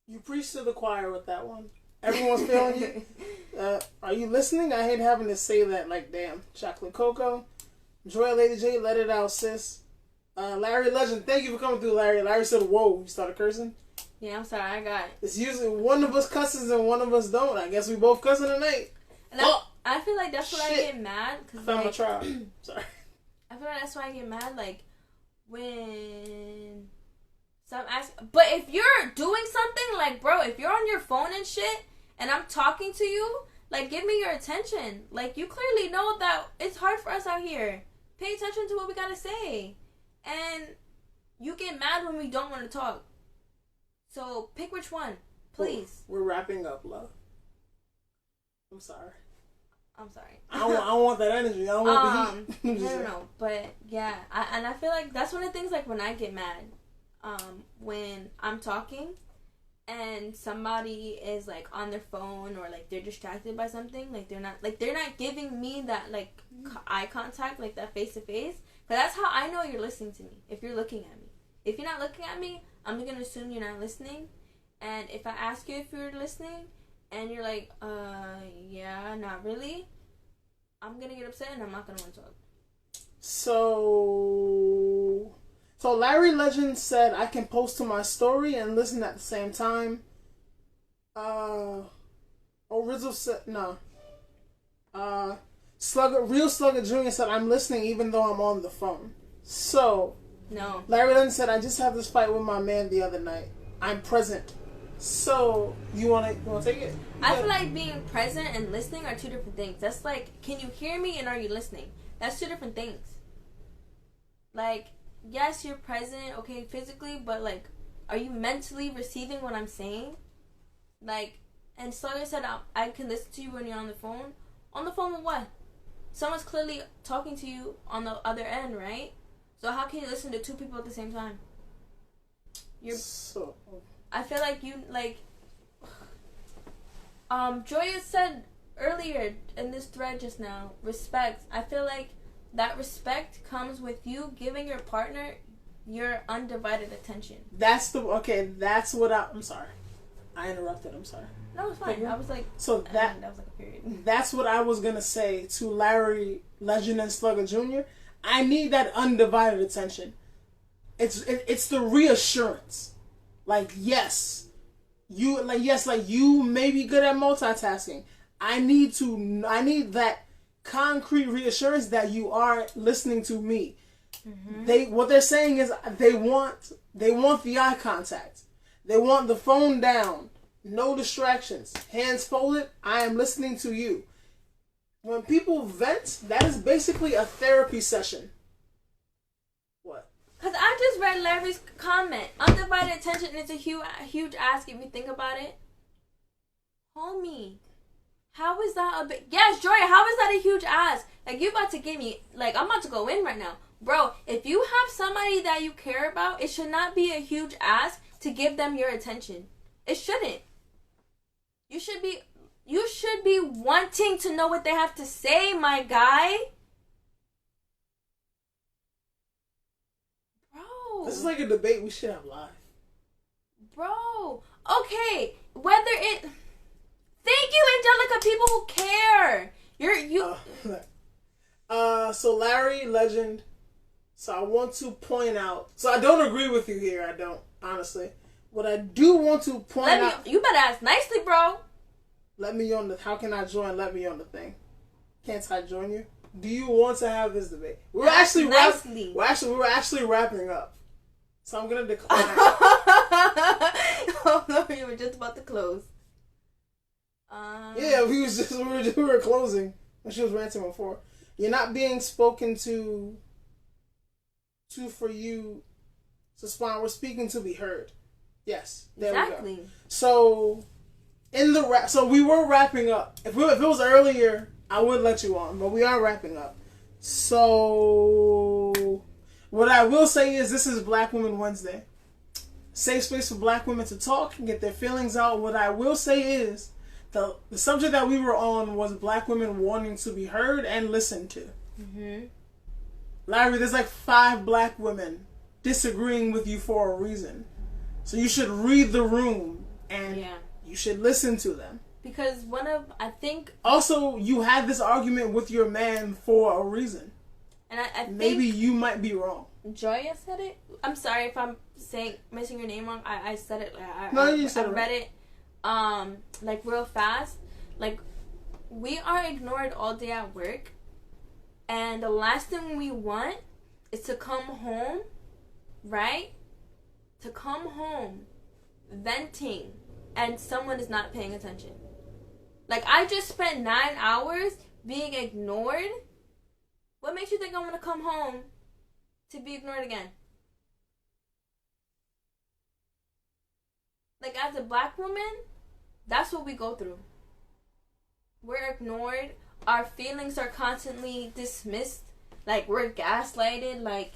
You preach to the choir with that one. Everyone's feeling you. Are you listening? I hate having to say that. Like, damn. Chocolate Cocoa. Joy Lady J, let it out, sis. Larry Legend, thank you for coming through, Larry. Larry said, whoa. You started cursing? Yeah, I'm sorry. I got it. It's usually one of us cusses and one of us don't. I guess we both cussing tonight. And I feel like that's why I get mad. Cause, found my trial. Sorry. I feel like that's why I get mad. Like, when... So I'm asking, but if you're doing something, like, bro, if you're on your phone and shit, and I'm talking to you, like, give me your attention. Like, you clearly know that it's hard for us out here. Pay attention to what we gotta say. And you get mad when we don't want to talk. So pick which one, please. We're wrapping up, love. I'm sorry. I don't want that energy. I don't want the heat. No. But yeah, I feel like that's one of the things, like, when I get mad, when I'm talking and somebody is, like, on their phone, or, like, they're distracted by something, like, they're not giving me that, like, eye contact, like, that face to face. But that's how I know you're listening to me. If you're looking at me. If you're not looking at me, I'm gonna assume you're not listening. And if I ask you if you're listening and you're like, yeah, not really, I'm gonna get upset and I'm not gonna want to talk. So Larry Legend said I can post to my story and listen at the same time. Rizzo said no. Real Slugger Jr. said I'm listening even though I'm on the phone. So no. Larry Legend said I just had this fight with my man the other night. I'm present. So you wanna take it? I feel like being present and listening are two different things. That's like, can you hear me and are you listening? That's two different things. Like, yes, you're present, okay, physically, but, like, are you mentally receiving what I'm saying? Like, and Slugger said I can listen to you when you're on the phone. On the phone with what? Someone's clearly talking to you on the other end, right? So how can you listen to two people at the same time? I feel like you, like, Joya said earlier in this thread just now, respect. I feel like that respect comes with you giving your partner your undivided attention. That's what I'm sorry. I interrupted, I'm sorry. No, it's fine. I was like, so that was like a period. That's what I was gonna say to Larry Legend and Slugger Jr. I need that undivided attention. It's the reassurance. Like, you may be good at multitasking. I need that concrete reassurance that you are listening to me. Mm-hmm. What they're saying is they want the eye contact. They want the phone down. No distractions. Hands folded. I am listening to you. When people vent, that is basically a therapy session. What? Because I just read Larry's comment. Undivided attention is a huge ask if you think about it. Homie, how is that a big... Yes, Joy, how is that a huge ask? Like, you about to give me... Like, I'm about to go in right now. Bro, if you have somebody that you care about, it should not be a huge ask to give them your attention. It shouldn't. You should be wanting to know what they have to say, my guy. Bro. This is like a debate we should have live. Bro. Okay. Whether it... Thank you, Angelica, people who care. So Larry Legend. So I want to point out. So I don't agree with you here. I don't, honestly. What I do want to point out. You better ask nicely, bro. Let me on the. How can I join? Let me on the thing. Can't I join you? Do you want to have this debate? We were actually wrapping up. So I'm gonna decline. Oh no, you were just about to close. Yeah, we were closing when she was ranting before. You're not being spoken to for you to respond. We're speaking to be heard. Yes, there we go. So in the wrap. So we were wrapping up. If it was earlier, I would let you on, but we are wrapping up. So what I will say is this is Black Women Wednesday. Safe space for Black women to talk and get their feelings out. What I will say is the subject that we were on was Black women wanting to be heard and listened to. Mm-hmm. Larry, there's like 5 Black women disagreeing with you for a reason. So you should read the room and you should listen to them. Because I think... Also, you had this argument with your man for a reason. And I think... Maybe you might be wrong. Joya said it? I'm sorry if I'm missing your name wrong. I said it. You said it. I read it like real fast. Like, we are ignored all day at work. And the last thing we want is to come home, right? To come home venting and someone is not paying attention. Like, I just spent 9 hours being ignored. What makes you think I'm going to come home to be ignored again? Like, as a Black woman, that's what we go through. We're ignored. Our feelings are constantly dismissed. Like, we're gaslighted. Like,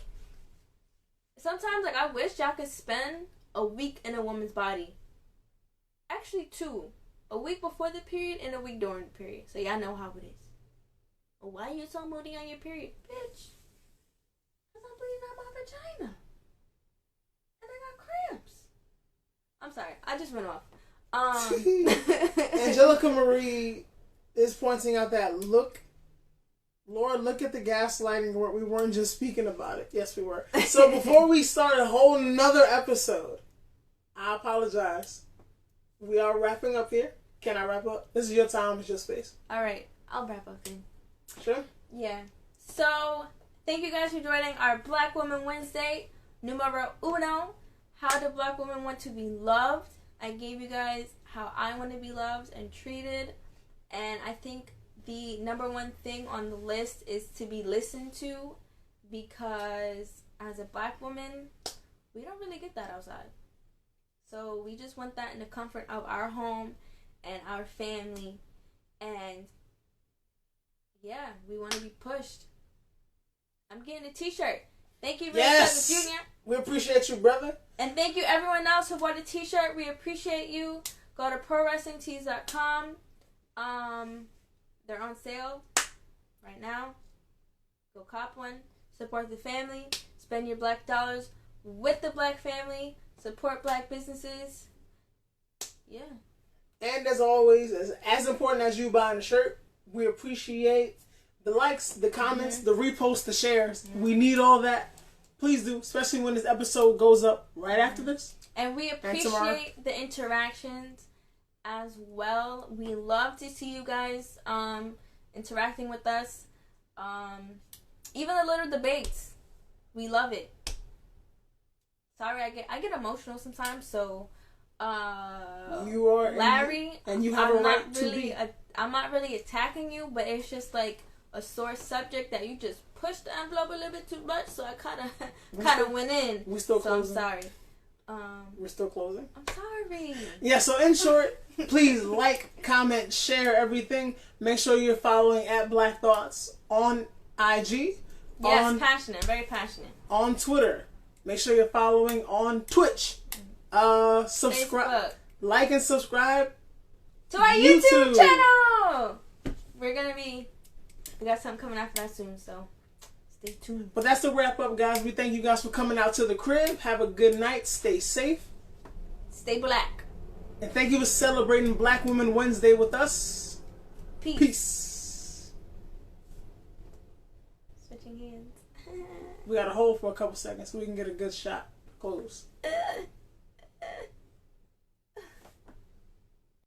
sometimes, like, I wish y'all could spend a week in a woman's body. Actually, 2. A week before the period and a week during the period. So y'all know how it is. Well, why are you so moody on your period? Bitch. Because I'm bleeding out my vagina. And I got cramps. I'm sorry. I just went off. Angelica Marie is pointing out that look at the gaslighting. We weren't just speaking about it. Yes, we were. So before we start a whole nother episode, I apologize. We are wrapping up here. Can I wrap up? This is your time. It's your space. All right. I'll wrap up then. Sure? Yeah. So, thank you guys for joining our Black Woman Wednesday. Numero uno. How do Black women want to be loved? I gave you guys how I want to be loved and treated. And I think the number one thing on the list is to be listened to. Because as a Black woman, we don't really get that outside. So we just want that in the comfort of our home and our family. And yeah, we want to be pushed. I'm getting a t-shirt. Thank you, Ray Jr. We appreciate you, brother. And thank you everyone else who bought a t-shirt. We appreciate you. Go to prowrestlingtees.com. They're on sale right now. Go cop one. Support the family. Spend your Black dollars with the Black family. Support Black businesses. Yeah. And as always, as important as you buying a shirt, we appreciate the likes, the comments, the reposts, the shares. We need all that. Please do, especially when this episode goes up right after this. And we appreciate the interactions as well. We love to see you guys interacting with us. Even the little debates. We love it. Sorry, I get emotional sometimes, so you are Larry, and you have a right to be. I'm not really attacking you, but it's just like a sore subject that you just pushed the envelope a little bit too much, so I kind of went in. We're still closing. I'm sorry. We're still closing. I'm sorry. Yeah. So in short, please like, comment, share everything. Make sure you're following at Black Thoughts on IG. Yes, passionate, very passionate. On Twitter. Make sure you're following on Twitch. Subscribe, like and subscribe to our YouTube channel. We got something coming after that soon, so stay tuned. But that's the wrap up, guys. We thank you guys for coming out to the crib. Have a good night. Stay safe. Stay black. And thank you for celebrating Black Women Wednesday with us. Peace. Switching hands. We got to hold for a couple seconds so we can get a good shot. Close.